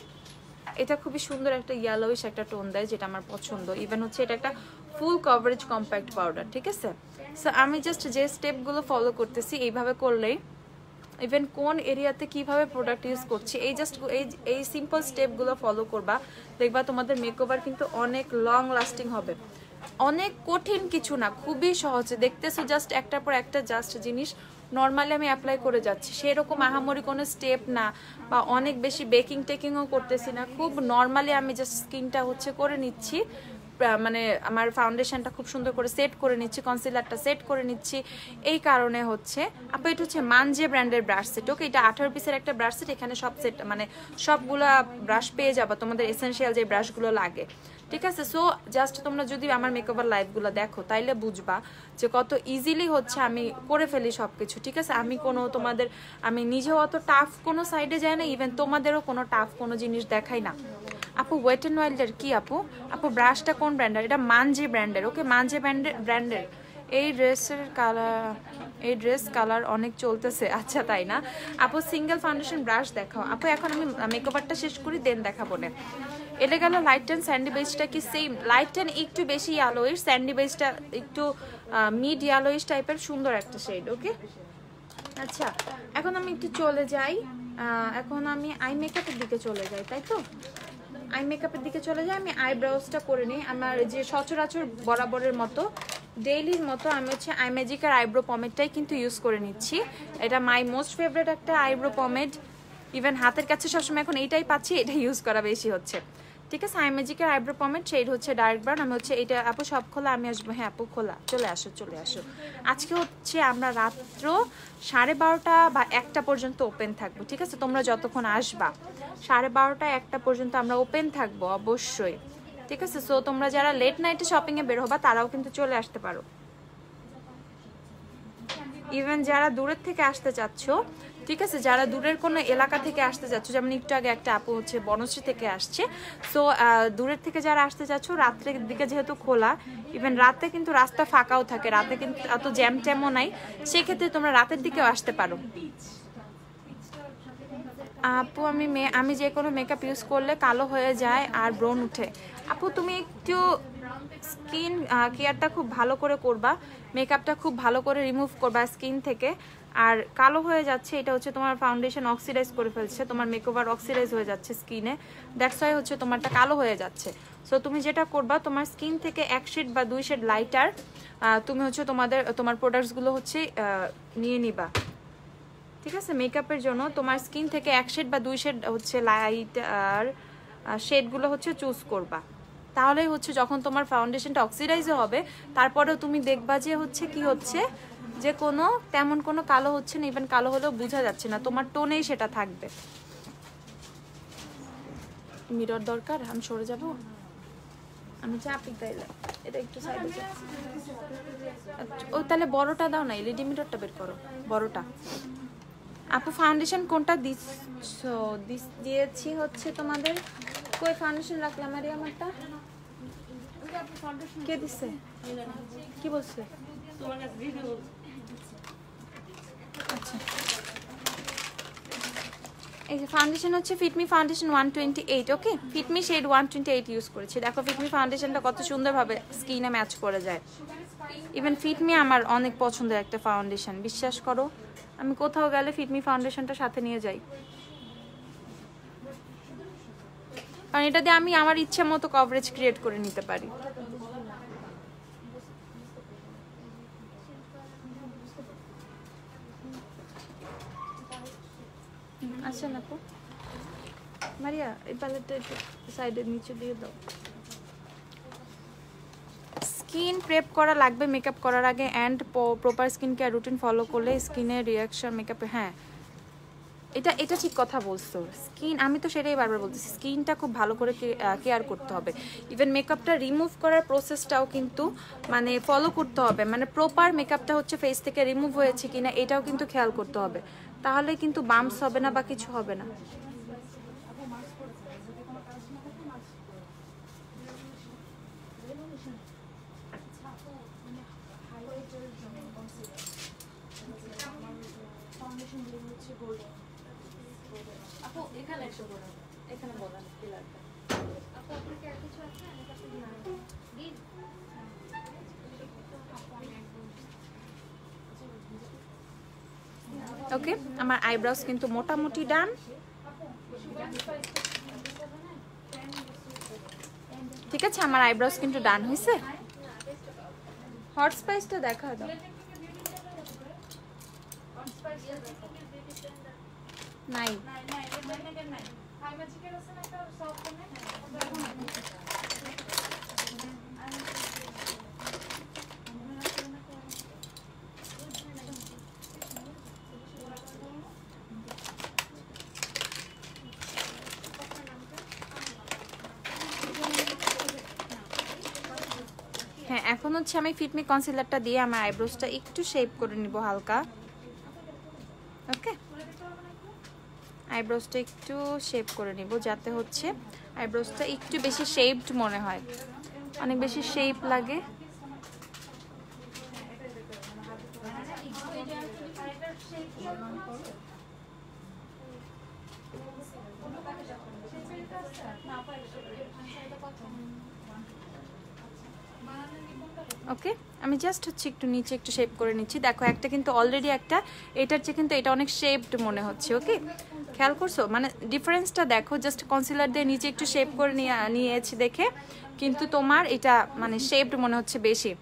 এটা খুবই সুন্দর একটা ইয়েলোইশ একটা টোন দেয়, যেটা আমার পছন্দ। ইভেন হচ্ছে এটা একটা ফুল কভারেজ কম্প্যাক্ট পাউডার, ঠিক আছে? সো আমি জাস্ট যে স্টেপগুলো ফলো করতেছি এইভাবে করলেই, ইভেন কোন এরিয়াতে কিভাবে প্রোডাক্ট ইউজ করছি, এই সিম্পল স্টেপগুলো ফলো করবা, দেখবা তোমাদের মেকওভার কিন্তু অনেক লং লাস্টিং হবে। অনেক কঠিন কিছু না, খুবই সহজে দেখতেছো, জাস্ট একটার পর একটা জাস্ট জিনিস নর্মালি আমি অ্যাপ্লাই করে যাচ্ছি। সেরকম আহামরি কোনো স্টেপ না বা অনেক বেশি বেকিংও করতেছি না, খুব নর্মালি আমি জাস্ট স্কিনটা হচ্ছে করে নিচ্ছি। মানে আমার ফাউন্ডেশনটা খুব সুন্দর করে সেট করে নিচ্ছি, কনসিলারটা সেট করে নিচ্ছি। এই কারণে হচ্ছে আপু এটা হচ্ছে মানজে ব্র্যান্ডের ব্রাশ সেট। ওকে, এটা 18 পিসের একটা ব্রাশ সেট। এখানে সব সেট মানে সবগুলা ব্রাশ পেয়ে যাবা, তোমাদের এসেনশিয়াল যে ব্রাশগুলো লাগে, ঠিক আছে। সো জাস্ট তোমরা যদি আমার মেকওভার লাইভগুলো দেখো তাইলে বুঝবা যে কত ইজিলি হচ্ছে আমি করে ফেলি সব কিছু, ঠিক আছে। আমি নিজেও অত টাফ কোনো সাইডে যাই না, ইভেন তোমাদেরও কোনো টাফ কোনো জিনিস দেখাই না। আপু ওয়েট অ্যান্ড ওয়াইল্ডের কি আপু? আপু ব্রাশটা কোন ব্র্যান্ডের? এটা মানজে ব্র্যান্ডের। ওকে, মানজে ব্র্যান্ডের। এই ড্রেস কালার অনেক চলতেছে। আচ্ছা তাই না আপু? সিঙ্গেল ফাউন্ডেশন ব্রাশ দেখাও আপু। এখন আমি মেকওভারটা শেষ করি, দেন দেখাবো না। এটা গেল লাইট টেন। স্যান্ডি বেজটা কি সেম? লাইট টেন একটু বেশি ইয়ালোইশ, স্যান্ডি বেজটা একটু মিড ইয়ালোইশ টাইপের সুন্দর একটা শেড। ওকে, আচ্ছা এখন আমি একটু চলে যাই, এখন আমি আই মেকআপের দিকে চলে যাই, তাই তো? আই মেকআপের দিকে চলে যাই, আমি আইব্রাউজটা করে নিই। আমার যে সচরাচর বরাবরের মতো ডেইলির মতো আমি হচ্ছে আই ম্যাজিকের আইব্রো পমেডটাই কিন্তু ইউজ করে নিচ্ছি। এটা মাই মোস্ট ফেভারিট একটা আইব্রো পমেড, ইভেন হাতের কাছে সবসময় এখন এইটাই পাচ্ছি, এটা ইউজ করা বেশি হচ্ছে, ঠিক আছে। আই ম্যাজিকের আইব্রো পমেড, শেড হচ্ছে ডার্ক ব্রাউন। আমি হচ্ছে এটা আপু সব খোলা, আমি আসবো। হ্যাঁ আপু খোলা, চলে আসো চলে আসো। আজকে হচ্ছে আমরা রাত্র 12:30 বা 1টা পর্যন্ত ওপেন থাকবো, ঠিক আছে। তোমরা যতক্ষণ আসবা 12:30 1টা পর্যন্ত আমরা ওপেন থাকবো অবশ্যই, ঠিক আছে। সো তোমরা যারা লেট নাইটে শপিংয়ে বের হবা তারাও কিন্তু চলে আসতে পারো। ইভেন যারা দূরের থেকে আসতে চাচ্ছ, ঠিক আছে, যারা দূরের কোনো এলাকা থেকে আসতে চাচ্ছ, যেমন একটু আগে একটা আপু হচ্ছে বনশ্রী থেকে আসছে। সো দূরের থেকে যারা আসতে চাচ্ছ, রাত্রের দিকে যেহেতু খোলা, ইভেন রাতে কিন্তু রাস্তা ফাঁকাও থাকে, রাতে কিন্তু এত জ্যাম ট্যামও নাই, সেক্ষেত্রে তোমরা রাতের দিকেও আসতে পারো। আপু আমি যে কোনো মেকআপ ইউজ করলে কালো হয়ে যায় আর ব্রণ উঠে। আপু তুমি একটু স্কিন কেয়ারটা খুব ভালো করে করবা, মেকআপটা খুব ভালো করে রিমুভ করবা স্কিন থেকে। আর কালো হয়ে যাচ্ছে, এটা হচ্ছে তোমার ফাউন্ডেশন অক্সিডাইজ করে ফেলছে, তোমার মেকওভার অক্সিডাইজ হয়ে যাচ্ছে স্কিনে, দ্যাটস ওয়াই হচ্ছে তোমারটা কালো হয়ে যাচ্ছে। সো তুমি যেটা করবা, তোমার স্কিন থেকে 1 শেড বা 2 শেড লাইটার তুমি হচ্ছে তোমার প্রোডাক্টসগুলো হচ্ছে নিয়ে নিবা, ঠিক আছে। মেকআপের জন্য তোমার স্কিন থেকে 1 শেড বা 2 শেড হচ্ছে লাইট আর শেডগুলো হচ্ছে চুজ করবা। তাহলেই হচ্ছে যখন তোমার ফাউন্ডেশনটা অক্সিডাইজও হবে, তারপরেও তুমি দেখবা যে হচ্ছে কি হচ্ছে, যে তেমন কোনো কালো হচ্ছে না, ইভেন কালো হলেও বোঝা যাচ্ছে না, তোমার টোনেই সেটা থাকবে। মিরর দরকার, আমি সরে যাব, আমি চাপি তাইলে এটা একটু সাইডে যাও। ও তাহলে বড়টা দাও না, এলইডি মিররটা বের করো বড়টা। আপু ফাউন্ডেশন কোনটা দিয়েছি হচ্ছে তোমাদের? কই ফাউন্ডেশন রাখলাম আরে আমারটা? কে দিছে? কি বলছে? আচ্ছা এই যে ফাউন্ডেশন হচ্ছে ফিটমি ফাউন্ডেশন 128। ওকে, ফিটমি শেড 128 ইউজ করেছি। দেখো ফিটমি ফাউন্ডেশনটা কত সুন্দরভাবে স্কিনে ম্যাচ করে যায়। ইভেন ফিটমি আমার অনেক পছন্দের একটা ফাউন্ডেশন, বিশ্বাস করো আমি কোথাও গেলে ফিটমি ফাউন্ডেশনটা সাথে নিয়ে যাই, কারণ এটা দিয়ে আমি আমার ইচ্ছা মতো কভারেজ ক্রিয়েট করে নিতে পারি। আচ্ছা না আপু মারিয়া, এই প্যালেটটা একটু সাইডের নিচে দিয়ে দাও। স্কিন প্রেপ করা লাগবে মেকআপ করার আগে, and proper skin care routine follow করলে স্কিনের রিয়াকশন মেকআপে। হ্যাঁ এটা ঠিক কথা বলছো। স্কিন, আমি তো সেটাই বারবার বলতেছি, স্কিনটা খুব ভালো করে কেয়ার করতে হবে। ইভেন মেকআপটা রিমুভ করার প্রসেসটাও কিন্তু মানে ফলো করতে হবে, মানে প্রপার মেকআপটা হচ্ছে ফেস থেকে রিমুভ হয়েছে কিনা এটাও কিন্তু খেয়াল করতে হবে, তাহলে কিন্তু বাম্পস হবে না বা কিছু হবে না। ওকে, আমার আইব্রাউজ কিন্তু মোটামুটি ডান। ঠিক আছে, আমার আইব্রাউজ কিন্তু ডান হয়েছে। হট স্পাইসটা দেখা দাও। নাই হ্যাঁ, এখন হচ্ছে আমি ফিটমি কনসিলারটা দিয়ে আমার আইব্রোসটা একটু শেপ করে নিব হালকা। ওকে, আইব্রোসটা একটু শেপ করে নিব যাতে হচ্ছে আইব্রোসটা একটু বেশি শেপড মনে হয়, অনেক বেশি শেপ লাগে। ওকে, আমি জাস্ট হচ্ছে একটু নিচে একটু শেপ করে নিচ্ছি। দেখো একটা কিন্তু অলরেডি একটা, এটার চেয়ে কিন্তু এটা অনেক শেপড মনে হচ্ছে। ওকে, খেয়াল করছো মানে ডিফারেন্সটা দেখো, জাস্ট কনসিলার দিয়ে নিচে একটু শেপ করে নিয়েছি দেখে কিন্তু তোমার এটা মানে শেপড মনে হচ্ছে বেশি।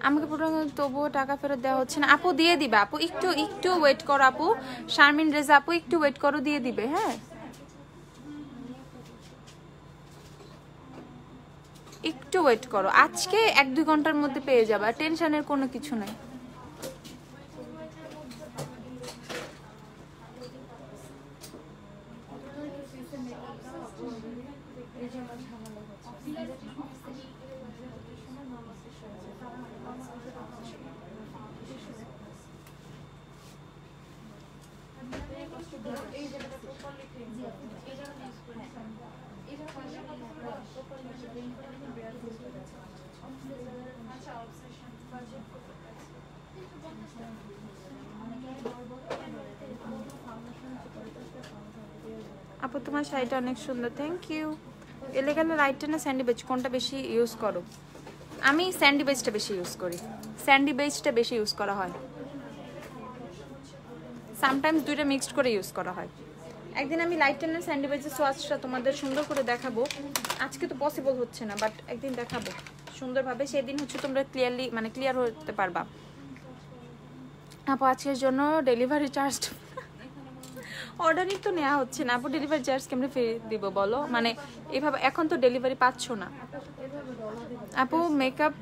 আমাকে তবুও টাকা ফেরত দেওয়া হচ্ছে না। আপু দিয়ে দিবে, আপু একটু একটু ওয়েট করো আপু। শারমিন রেজা আপু একটু ওয়েট করো, দিয়ে দিবে। হ্যাঁ, একটু ওয়েট করো, আজকে 1-2 ঘন্টার মধ্যে পেয়ে যাবে, টেনশনের কোনো কিছু নাই। আপু তোমার শাড়িটা অনেক সুন্দর, থ্যাংক ইউ। এলেগালে লাইটটা না স্যান্ডি বেজ, কোনটা বেশি ইউজ করো? আমি স্যান্ডি বেজটা বেশি ইউজ করি, স্যান্ডি বেজটা বেশি ইউজ করা হয়। সামটাইমস দুইটা মিক্সড করে ইউজ করা হয়। একদিন আমি লাইট টেনের স্যান্ডি বেজের সোয়াচটা তোমাদের সুন্দর করে দেখাবো, আজকে তো পসিবল হচ্ছে না, বাট একদিন দেখাবো সুন্দরভাবে, সেদিন হচ্ছে তোমরা ক্লিয়ারলি মানে ক্লিয়ার হতে পারবা। আপু আজকের জন্য ডেলিভারি চার্জ অর্ডারই তো নেওয়া হচ্ছে না আপু, ডেলিভারি চার্জ কেমনে ফেরত দিব বলো? মানে এভাবে এখন তো ডেলিভারি পাচ্ছ না আপু। মেকআপ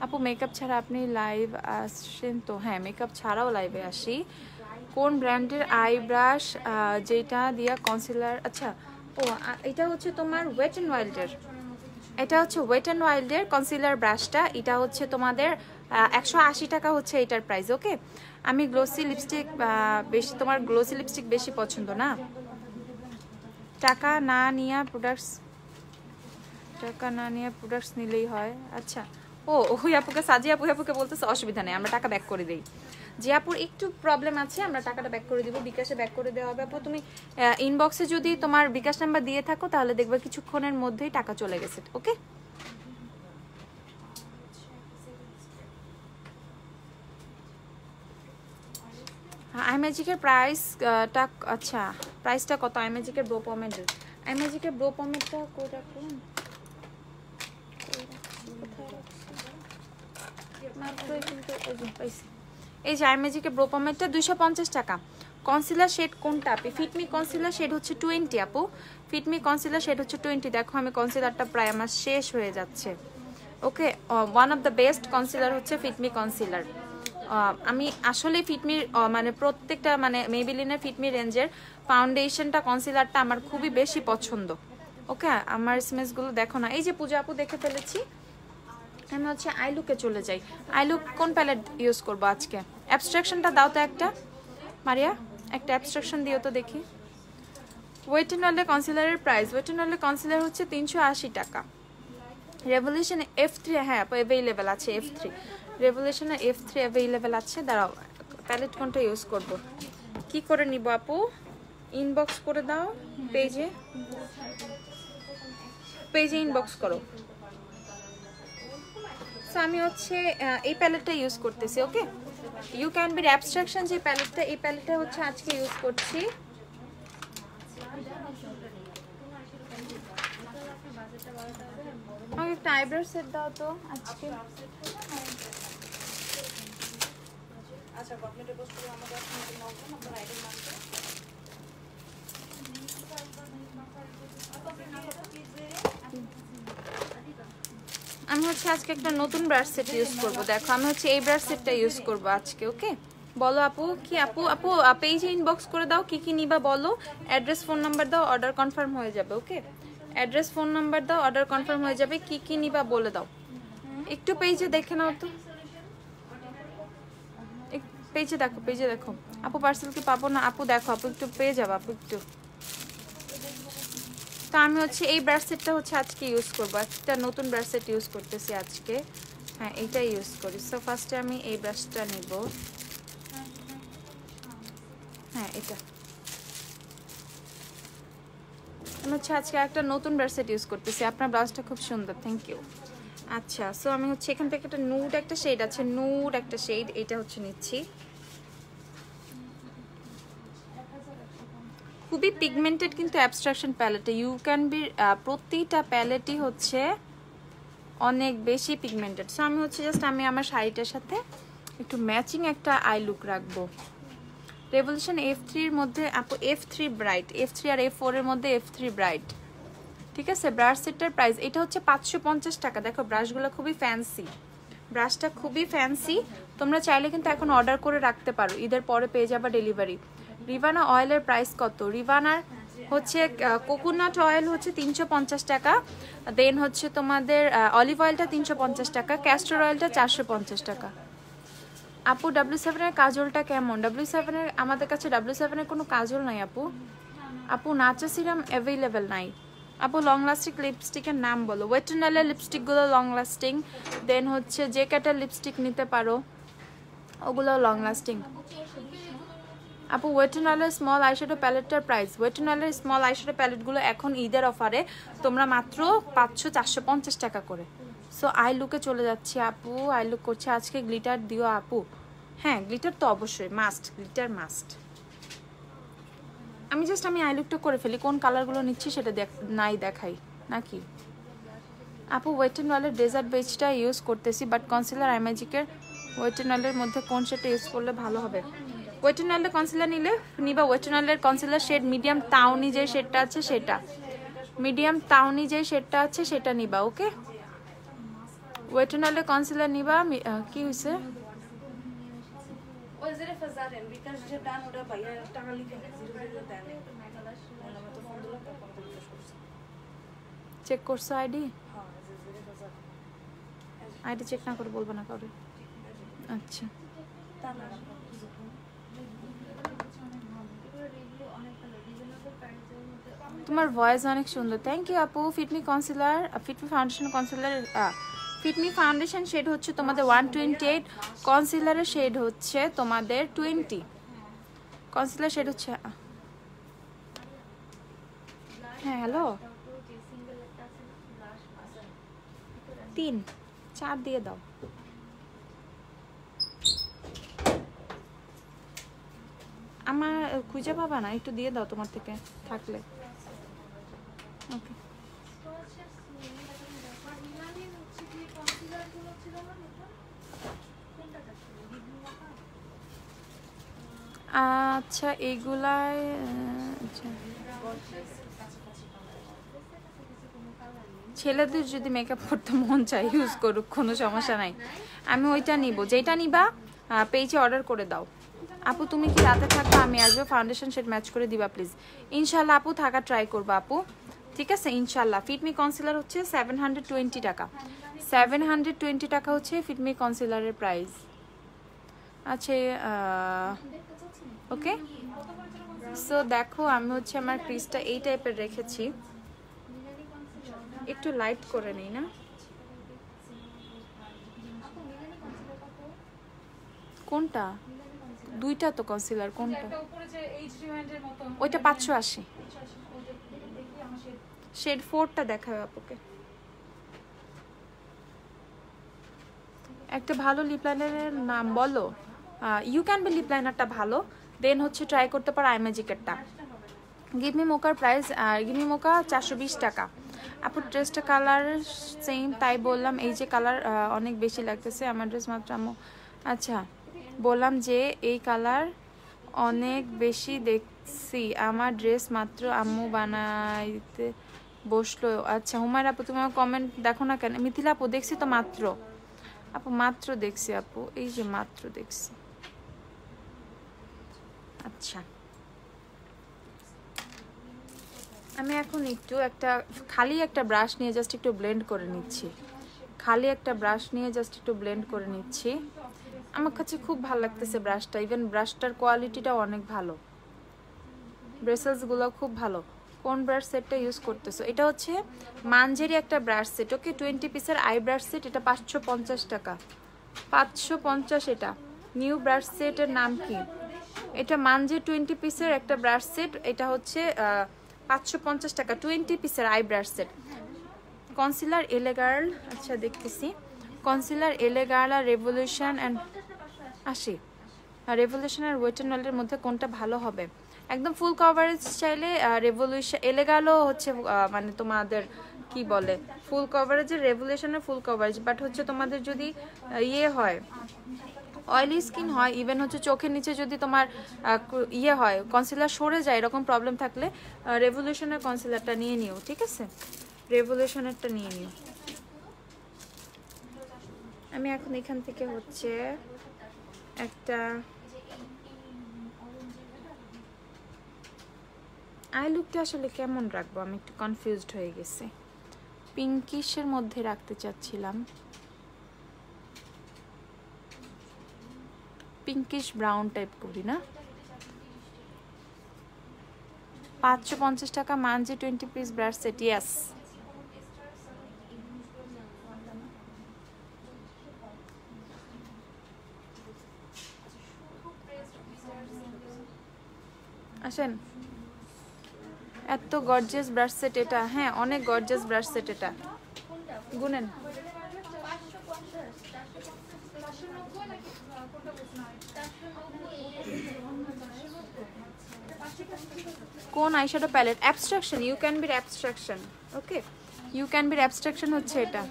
আপু মেকআপ ছাড়া আপনি লাইভ আসেন তো? হ্যাঁ, মেকআপ ছাড়াও লাইভে আসি। কোন ব্র্যান্ডের আই ব্রাশ যেটা দিয়া কনসিলার? আচ্ছা, ও এটা হচ্ছে তোমার ওয়েট অ্যান্ড ওয়াইল্ডের, এটা হচ্ছে ওয়েট অ্যান্ড ওয়াইল্ডের কনসিলার ব্রাশটা। এটা হচ্ছে তোমাদের 180 টাকা হচ্ছে এটার প্রাইস। ওকে, আমি গ্লোসি লিপস্টিক বেশি, তোমার গ্লোসি লিপস্টিক বেশি পছন্দ না? টাকা না নিয়ে প্রোডাক্টস নিলেই হয়। আচ্ছা, ও ওই আপুকে সাজি আপুকে বলতেছে অসুবিধা নেই, আমরা টাকা ব্যাক করে দিই। যে আপুর একটু প্রবলেম আছে আমরা টাকাটা ব্যাক করে দিব, বিকাশে ব্যাক করে দেওয়া হবে। আপু তুমি ইনবক্সে যদি তোমার বিকাশ নাম্বার দিয়ে থাকো তাহলে দেখবে কিছুক্ষণের মধ্যেই টাকা চলে গেছে। ওকে, আইম্যাজিকের প্রাইসটা, আচ্ছা প্রাইসটা কত? আইম্যাজিকের ব্রো পমেডের, আইম্যাজিকের ব্রো পমেডটা কই রাখুন, এই যে আইম্যাজিকের ব্রো পমেডটা 250 টাকা। কনসিলার শেড কোনটা আপনি? ফিটমি কনসিলার শেড হচ্ছে 20 আপু, ফিটমি কনসিলার শেড হচ্ছে 20। দেখো আমি কনসিলারটা প্রায় আমার শেষ হয়ে যাচ্ছে। Okay, one of the best concealer হচ্ছে ফিটমি কনসিলার। আমি আসলে ফিটমির মানে প্রত্যেকটা মানে মেবিলিনের ফিটমি রেঞ্জের ফাউন্ডেশনটা কনসিলারটা আমার খুবই বেশি পছন্দ। ওকে, আমার স্মেসগুলো দেখো না, এই যে পূজা আপু দেখে ফেলেছি। আমি হচ্ছে আইলুকে চলে যাই। আইলুক কোন প্যালেট ইউজ করবো আজকে? অ্যাবস্ট্রাকশনটা দাও তো একটা, মারিয়া একটা অ্যাবস্ট্রাকশন দিও তো দেখি। ওয়েট অ্যান্ড ওয়াইল্ডের কনসিলারের প্রাইস, ওয়েট অ্যান্ড ওয়াইল্ডের কনসিলার হচ্ছে 380 টাকা। রেভলিউশন F3, হ্যাঁ আপু অ্যাভেইলেবল আছে F3, রেভলিউশনের F3 অ্যাভেইলেবল আছে। দাঁড়াও প্যালেট কোনটা ইউজ করব, কি করে নিব আপু? ইনবক্স করে দাও, পেজে ইনবক্স করো। সো আমি হচ্ছে এই প্যালেটটা ইউজ করতেছি। ওকে, ইউ ক্যান বি অ্যাবস্ট্রাকশন যে প্যালেটটা, এই প্যালেটটা হচ্ছে আজকে ইউজ করছি। আমাকে একটা আইব্রো সেট দাও তো আজকে। আচ্ছা, আমি হচ্ছে আজকে একটা নতুন ব্রাশ সেট ইউজ করব। দেখো আমি হচ্ছে এই ব্রাশ সেটটা ইউজ করব আজকে। ওকে বলো আপু কি আপু আপু পেজে ইনবক্স করে দাও কি কি নিবা বলো, অ্যাড্রেস ফোন নাম্বার দাও, অর্ডার কনফার্ম হয়ে যাবে। ওকে অ্যাড্রেস ফোন নাম্বার দাও, অর্ডার কনফার্ম হয়ে যাবে। কি কি নিবা বলে দাও, একটু পেজে দেখে নাও তো, পেজে দেখো, পেজে দেখো। আপু পার্সেল কি পাবো না? আপু দেখো, আপু একটু পেয়ে যাবো, আপু একটু। তো আমি হচ্ছে এই ব্রাশ সেটটা হচ্ছে আজকে ইউজ করবো, একটা নতুন ব্রাশ সেট ইউজ করতেছি আজকে। হ্যাঁ এইটা ইউজ করি। সো ফার্স্টে আমি এই ব্রাশটা নিব। হ্যাঁ এটা আমি হচ্ছে আজকে একটা নতুন ব্রাশ সেট ইউজ করতেছি। আপনার ব্রাশটা খুব সুন্দর, থ্যাংক ইউ। আচ্ছা সো আমি হচ্ছে এখান থেকে একটা নুড একটা শেড আছে, নুড একটা শেড, এটা হচ্ছে নিচ্ছি। খুবই পিগমেন্টেড কিন্তু অ্যাবস্ট্রাকশন প্যালেটে, ইউ ক্যান বি প্রতিটা প্যালেটই হচ্ছে অনেক বেশি পিগমেন্টেড। সো আমি হচ্ছে জাস্ট আমি আমার শাড়িটার সাথে একটু ম্যাচিং একটা আই লুক রাখবো। রেভলিউশন F3-র মধ্যে আপু F3 ব্রাইট, F3 আর F4 এর মধ্যে F3 ব্রাইট। ঠিক আছে, ব্রাশ সেটটার প্রাইস এটা হচ্ছে 550 টাকা। দেখো ব্রাশগুলো খুবই ফ্যান্সি, ব্রাশটা খুবই ফ্যান্সি। তোমরা চাইলে কিন্তু এখন অর্ডার করে রাখতে পারো, ঈদের পরে পেয়ে যাবা ডেলিভারি। রিভানা অয়েলের প্রাইস কত? রিভানার হচ্ছে কোকোনাট অয়েল হচ্ছে 350 টাকা, দেন হচ্ছে তোমাদের অলিভ অয়েলটা 350 টাকা, ক্যাস্টর অয়েলটা 450 টাকা। আপু W7 এর কাজলটা কেমন? W7 এর আমাদের কাছে W7 এর কোনো কাজল নাই আপু। আপু নাচা সিরাম অ্যাভেলেবেল নাই। আপু লং লাস্টিং লিপস্টিকের নাম বলো। ওয়েটনালের লিপস্টিকগুলো লং লাস্টিং, দেন হচ্ছে যে ক্যাটার লিপস্টিক নিতে পারো, ওগুলো লং লাস্টিং। আপু ওয়েটনালের স্মল আইশ্যাডো প্যালেটটার প্রাইস? ওয়েটনালের স্মল আইশ্যাডো প্যালেটগুলো এখন ঈদের অফারে তোমরা মাত্র 500-450 টাকা করে। সো আই লুকে চলে যাচ্ছি আপু, আই লুক করছে আজকে। গ্লিটার দিও আপু। হ্যাঁ গ্লিটার তো অবশ্যই মাস্ট, গ্লিটার মাস্ট। আমি জাস্ট আমি আই লুকটা করে ফেলি, কোন কালারগুলো নিচ্ছি সেটা নাই দেখাই নাকি। আপু ওয়েট এন্ড ওয়ালের ডেজার্ট বেজটা ইউজ করতেছি, বাট কনসিলার আই ম্যাজিকের ওয়েট এন্ড ওয়ালের মধ্যে কোন শেডটা ইউজ করলে ভালো হবে? ওয়েট এন্ড ওয়ালের কনসিলার নিবা ওয়েট এন্ড ওয়ালের কনসিলার শেড মিডিয়াম টাউনি যে শেডটা আছে সেটা, মিডিয়াম টাউনি যে শেডটা আছে সেটা নিবা। ওকে ওয়েট এন্ড ওয়ালের কনসিলার নিবা। কি হয়েছে? চেক করছো আইডি? আইডি চেক না করে বলবো না কাউরে। আচ্ছা তোমার ভয়েস অনেক সুন্দর, থ্যাংক ইউ আপু। Fit Me concealer, Fit Me foundation concealer, Fit Me foundation shade হচ্ছে তোমাদের 128, কনসিলারের শেড হচ্ছে তোমাদের 20। কনসিলার শেড হচ্ছে হ্যাঁ হ্যালো 3-4 দিয়ে দাও। আমার খুঁজে পাবা না, একটু দিয়ে দাও তোমার থেকে থাকলে। ওকে আচ্ছা এইগুলাই আচ্ছা ছেলেদের যদি মেকআপ করতে মন চায় ইউজ করুক, কোনো সমস্যা নাই। আমি ওইটা নিব, যেটা নিবা পেজে অর্ডার করে দাও। আপু তুমি কি রাতে থাকবা? আমি আসবো, ফাউন্ডেশন শেড ম্যাচ করে দিবা প্লিজ। ইনশাল্লাহ আপু থাকা ট্রাই করবো আপু, ঠিক আছে ইনশাল্লাহ। ফিটমি কনসিলার হচ্ছে 720 টাকা, 720 টাকা হচ্ছে ফিটমি কনসিলারের প্রাইস। আচ্ছা ওকে সো দেখো আমি হচ্ছে আমার ক্রিজটা এই টাইপের রেখেছি, একটু লাইট করে নেই না। কোনটা? দুইটা তো কনসিলার, কোনটা? ওইটা 580 শেড 4টা দেখাবে আপুকে। একটা ভালো লিপ লাইনারের নাম বলো। ইউ ক্যান বি লিপ লাইনারটা ভালো, দেন হচ্ছে ট্রাই করতে পারো আই ম্যাজিকেরটা। গিভমি মোকার প্রাইস, গিভমি মোকা 420 টাকা। আপুর ড্রেসটা কালার সেম, তাই বললাম এই যে কালার অনেক বেশি লাগতেছে আমার ড্রেস মাত্র আম্মু। আচ্ছা বললাম যে এই কালার অনেক বেশি দেখছি আমার ড্রেস মাত্র আম্মু বানাইতে বসলো। আচ্ছা হুমায়রা আপু তুমি আমার কমেন্ট দেখো না কেন? মিথিলা আপু দেখছি তো মাত্র, আপু মাত্র দেখছি আপু, এই যে মাত্র দেখছি। আচ্ছা আমি এখন একটু খালি একটা ব্রাশ নিয়ে জাস্ট একটু ব্লেন্ড করে নিচ্ছি। আমার কাছে খুব ভালো লাগতেছে ব্রাশটা, ইভেন ব্রাশটার কোয়ালিটিটাও অনেক ভালো, ব্রেসেলসগুলো খুব ভালো। কোন ব্রাশ সেটটা ইউজ করতেছো? এটা হচ্ছে মানজেরি একটা ব্রাশ সেট, ওকে 20 পিসের আই ব্রাশ সেট, এটা 550 টাকা, 550। এটা নিউ ব্রাশ সেটের নাম কি? এটা মানজে 20 পিসের একটা ব্রাশ সেট, এটা হচ্ছে 550 টাকা, 20 পিসের eye brush set. Concealer LA Girl, আচ্ছা দেখতেছি, কনসিলার এলে গার্ল আর রেভলিউশন অ্যান্ড রেভলিউশন আর ওয়েট অ্যান্ড ওয়ালের মধ্যে কোনটা ভালো হবে? একদম ফুল কভারেজ চাইলে রেভলিউশন এলে গেলও হচ্ছে মানে তোমাদের কি বলে ফুল কভারেজের, রেভলিউশনের ফুল কভারেজ, বাট হচ্ছে তোমাদের যদি ইয়ে হয় অয়েলি স্কিন হয়, ইভেন হচ্ছে চোখের নিচে যদি তোমার ইয়ে হয় কনসিলার সরে যায়, এরকম প্রবলেম থাকলে রেভলিউশনের কনসিলারটা নিয়ে নিও, ঠিক আছে? রেভলিউশনেরটা নিয়ে নিও। আমি এখন এখান থেকে হচ্ছে একটা আই লুকটা আসলে কেমন রাখবো আমি একটু কনফিউজড হয়ে গেছি। পিঙ্কিশের মধ্যে রাখতে চাচ্ছিলাম, পিঙ্কিশ ব্রাউন টাইপ করি না? 550 টাকা মানজে 20 পিস ব্রাশ সেট, ইয়েস। আসেন, এত গর্জিয়াস ব্রাশ সেট এটা, হ্যাঁ অনেক গর্জিয়াস ব্রাশ সেট এটা, গুনেন। কোন eyeshadow palette? Abstraction, you can be abstraction, okay you can be abstraction হচ্ছে এটা।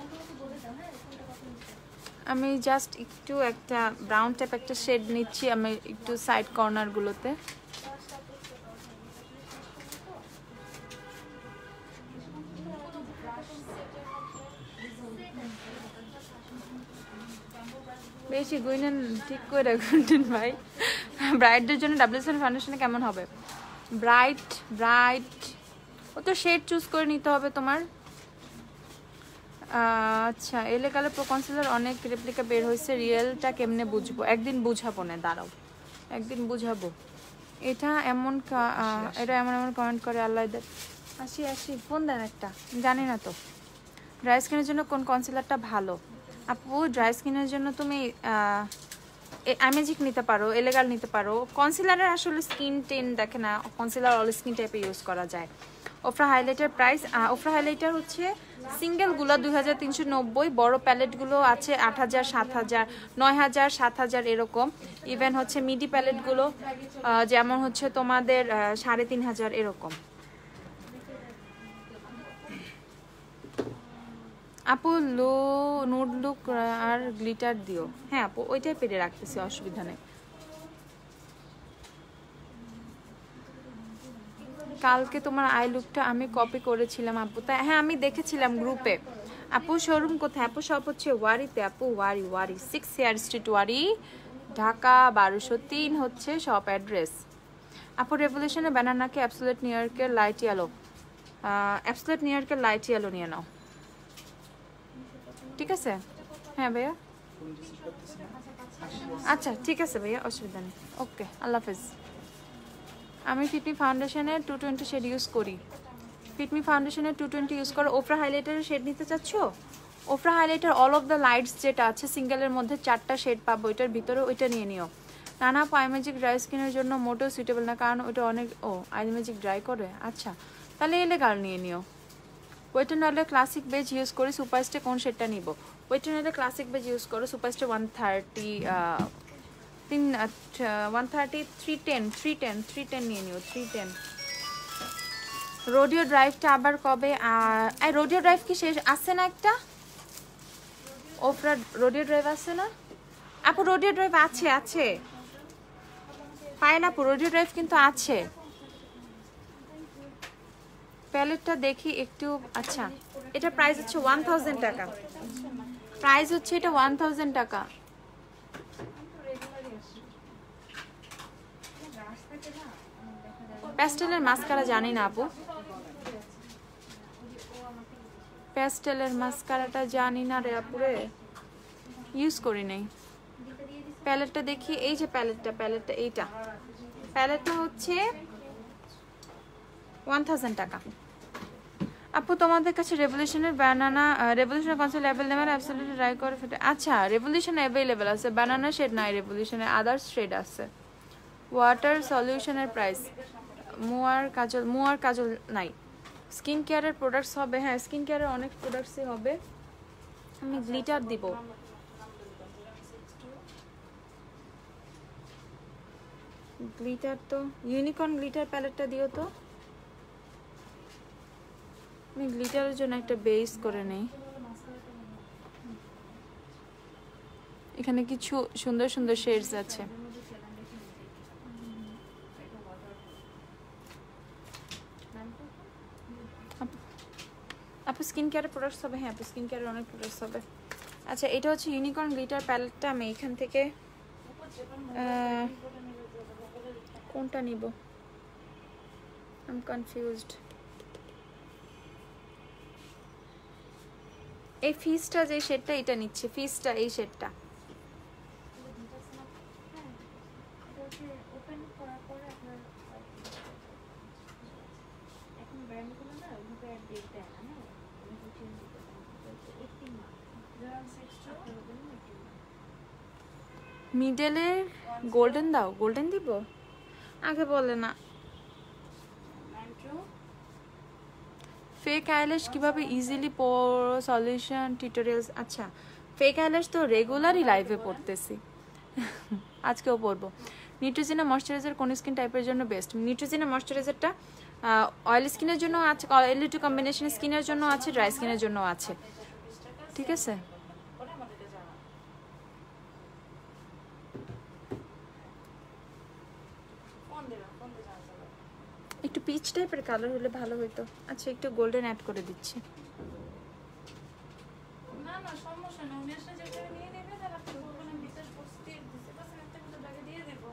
আমি জাস্ট একটু একটা ব্রাউন টাইপ একটা শেড নিচ্ছি আমি একটু সাইড কর্নারগুলোতে। বেশি গুইনেন, ঠিক করে গুনতেন ভাই। ব্রাইটদের জন্য ডাব্লিউসি ফাউন্ডেশনে কেমন হবে? ব্রাইট ও তো শেড চুজ করে নিতে হবে তোমার। আচ্ছা এলে কালার প্রো কনসিলার অনেক রেপ্লিকা বের হয়েছে, রিয়েলটা কেমনে বুঝবো? একদিন বুঝাবো না, দাঁড়াও একদিন বুঝাবো। এটা এমন কমেন্ট করে আল্লাহ। আসি ফোন দেন একটা, জানি না তো। ড্রাই স্কিনের জন্য কোন কনসিলারটা ভালো? আপু ড্রাই স্কিনের জন্য তুমি অ্যামেজিক নিতে পারো, এলেগাল নিতে পারো। কনসিলারের আসলে স্কিন টেন দেখে না, কনসিলার অল স্কিন টাইপে ইউজ করা যায়। ওফরা হাইলাইটার প্রাইস, ওফরা হাইলাইটার হচ্ছে সিঙ্গেলগুলো 2390, বড় প্যালেটগুলো আছে 8000, 7000, 9000, 7000 এরকম। ইভেন হচ্ছে মিডি প্যালেটগুলো যেমন হচ্ছে তোমাদের 3500 এরকম। আপু নুড লুক আর গ্লিটার দিও। হ্যাঁ আপু ওইটাই পেরে রাখতেছি, অসুবিধা নেই। কালকে তোমার আই লুকটা আমি কপি করেছিলাম আপু, তাই হ্যাঁ আমি দেখেছিলাম গ্রুপে। আপু শোরুম কোথায়? আপু সব হচ্ছে ওয়ারিতে আপু, ওয়ারি 6 হেয়ার স্ট্রিট ওয়ারি, ঢাকা 1203 হচ্ছে শপ অ্যাড্রেস। আপু রেভলিউশনের ব্যানানাকে অ্যাবসোলিউট নিউ ইয়র্কের লাইট ইয়েলো, অ্যাবসোলিউট নিউ ইয়র্কের লাইট ইয়েলো নিয়ে নাও, ঠিক আছে? হ্যাঁ ভাইয়া, আচ্ছা ঠিক আছে ভাইয়া, অসুবিধা নেই, ওকে আল্লাহ হাফেজ। আমি ফিটমি ফাউন্ডেশনের 220 শেড ইউজ করি। ফিটমি ফাউন্ডেশনের 220 ইউজ করো। ওফরা হাইলাইটারের শেড নিতে চাচ্ছ? Ofra highlighter all of the lights যেটা আছে সিঙ্গেলের মধ্যে 4টা শেড পাবো, ওইটার ভিতরে ওইটা নিয়ে নিও। নানা আইম্যাজিক ড্রাই স্কিনের জন্য মোটেও সুইটেবল না, কারণ ওইটা অনেক আইম্যাজিক ড্রাই করে। আচ্ছা তাহলে এলে গাল নিয়ে নিও। ওয়েট অ্যান্ড ওয়ালের ক্লাসিক বেজ ইউজ করি, সুপারস্টে কোন শেডটা নিব? ওয়েট অ্যান্ড ওয়ালের ক্লাসিক বেজ ইউজ করো, সুপারস্টে 310 নিয়ে নিও, 310। রোডিও ড্রাইভটা আবার কবে? রোডিও ড্রাইভ কি শেষ আছে না একটা? ওফরা রোডিও ড্রাইভ আছে না আপু? রোডিও ড্রাইভ আছে 5 পায় না, রোডিও ড্রাইভ কিন্তু আছে। প্যালেটটা দেখি একটু। আচ্ছা, এটা প্রাইস হচ্ছে 1000 টাকা। প্রাইস হচ্ছে এটা 1000 টাকা। প্যাস্টেলের মাস্কারা জানি না আপু, প্যাস্টেলের মাস্কারাটা জানি না রে আপুরে, ইউজ করি নাই। প্যালেটটা দেখি, এই যে প্যালেটটা এইটা, প্যালেটটা হচ্ছে 1000 টাকা। আপু তোমাদের কাছে রেভলিউশনের বানানা, রেভলিউশনের কনসেপ্ট অ্যাভেলেবল, অ্যাবসলিউটলি ট্রাই করে ফেটে। আচ্ছা, রেভলিউশন অ্যাভেলেবল আছে, বানানা শেড নাই, রেভলিউশনের আদার্স শেড আছে। ওয়াটার সলিউশনের প্রাইস, মুয়ার কাজল নাই। স্কিন কেয়ারের প্রোডাক্টস হবে, হ্যাঁ স্কিন কেয়ারের অনেক প্রোডাক্টসই হবে। আমি গ্লিটার দিব, গ্লিটার তো ইউনিকর্ন গ্লিটার প্যালেটটা দিও তো। আমি গ্লিটারের জন্য একটা বেস করে নেই। এখানে কিছু সুন্দর সুন্দর শেডস আছে। আপু স্কিন কেয়ারের প্রোডাক্টস হবে, হ্যাঁ আপু স্কিন কেয়ারের অনেক প্রোডাক্টস হবে। আচ্ছা, এটা হচ্ছে ইউনিকর্ন গ্লিটার প্যালেটটা। আমি এখান থেকে কোনটা নিব, আই এম কনফিউজড। এই ফিসটা যে শেডটা, এটা নিচ্ছে ফিসটা, এই শেডটা। মিডলের গোল্ডেন দাও, গোল্ডেন দিব আগে বলে না। ফেক আইল্যাশ কিভাবে ইজিলি সলিউশন টিউটোরিয়ালস। আচ্ছা, ফেক আইল্যাশ তো রেগুলারই লাইভে পড়তেছি, আজকেও পড়বো। নিউট্রিজিনা ময়শ্চারাইজার কোন স্কিন টাইপের জন্য বেস্ট? নিউট্রিজিনা ময়শ্চারাইজারটা অয়েল স্কিনের জন্য আছে, অয়েলি টু কম্বিনেশন স্কিনের জন্য আছে, ড্রাই স্কিনের জন্য আছে, ঠিক আছে। একটু পিচ টাইপের কালার হলে ভালো হতো। আচ্ছা, একটু গোল্ডেন অ্যাড করে দিচ্ছি। না না সমস্যা না, উনি আসলে যেটা নিয়ে নেবে তার আপনি বলবেন আমি বিশেষ প্রস্তুতি দিতে পারছেন, একটা কিন্তু ব্যাগে দিয়ে দেব।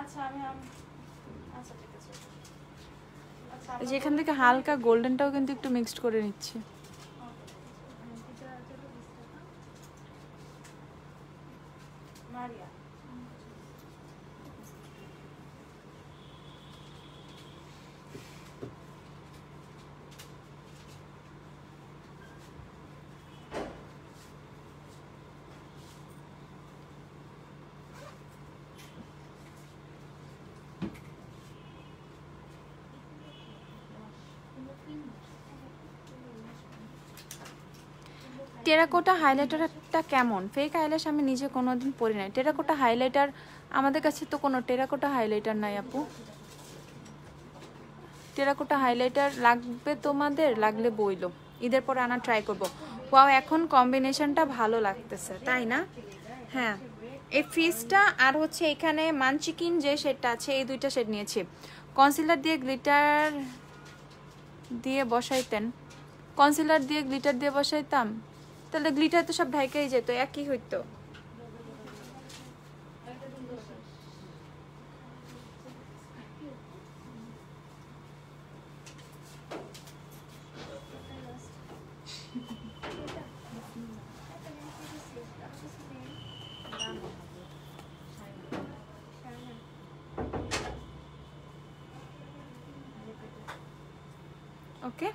আচ্ছা আমি আচ্ছা ঠিক আছে। আচ্ছা যেখান থেকে হালকা গোল্ডেনটাও কিন্তু একটু মিক্সড করে নিচ্ছি। মারিয়া টেরাকোটা হাইলাইটারটা কেমন? ফেক আইল্যাশ আমি নিজে কোনোদিন পরি নাই। টেরাকোটা হাইলাইটার আমাদের কাছে তো কোনো টেরাকোটা হাইলাইটার নাই আপু। টেরাকোটা হাইলাইটার লাগবে তোমাদের? লাগলে বইলো, ঈদের পরে আনা ট্রাই করবো। ওয়াও, এখন কম্বিনেশনটা ভালো লাগতেছে তাই না? হ্যাঁ, এই ফিসটা আর হচ্ছে এখানে মানচিকিন যে শেডটা আছে, এই দুইটা শেড নিয়েছি। কনসিলার দিয়ে গ্লিটার দিয়ে বসাইতেন, কনসিলার দিয়ে গ্লিটার দিয়ে বসাইতাম, তাহলে গ্লিটার তো সব ঢাইকাই যেত, একই হইতো। ওকে,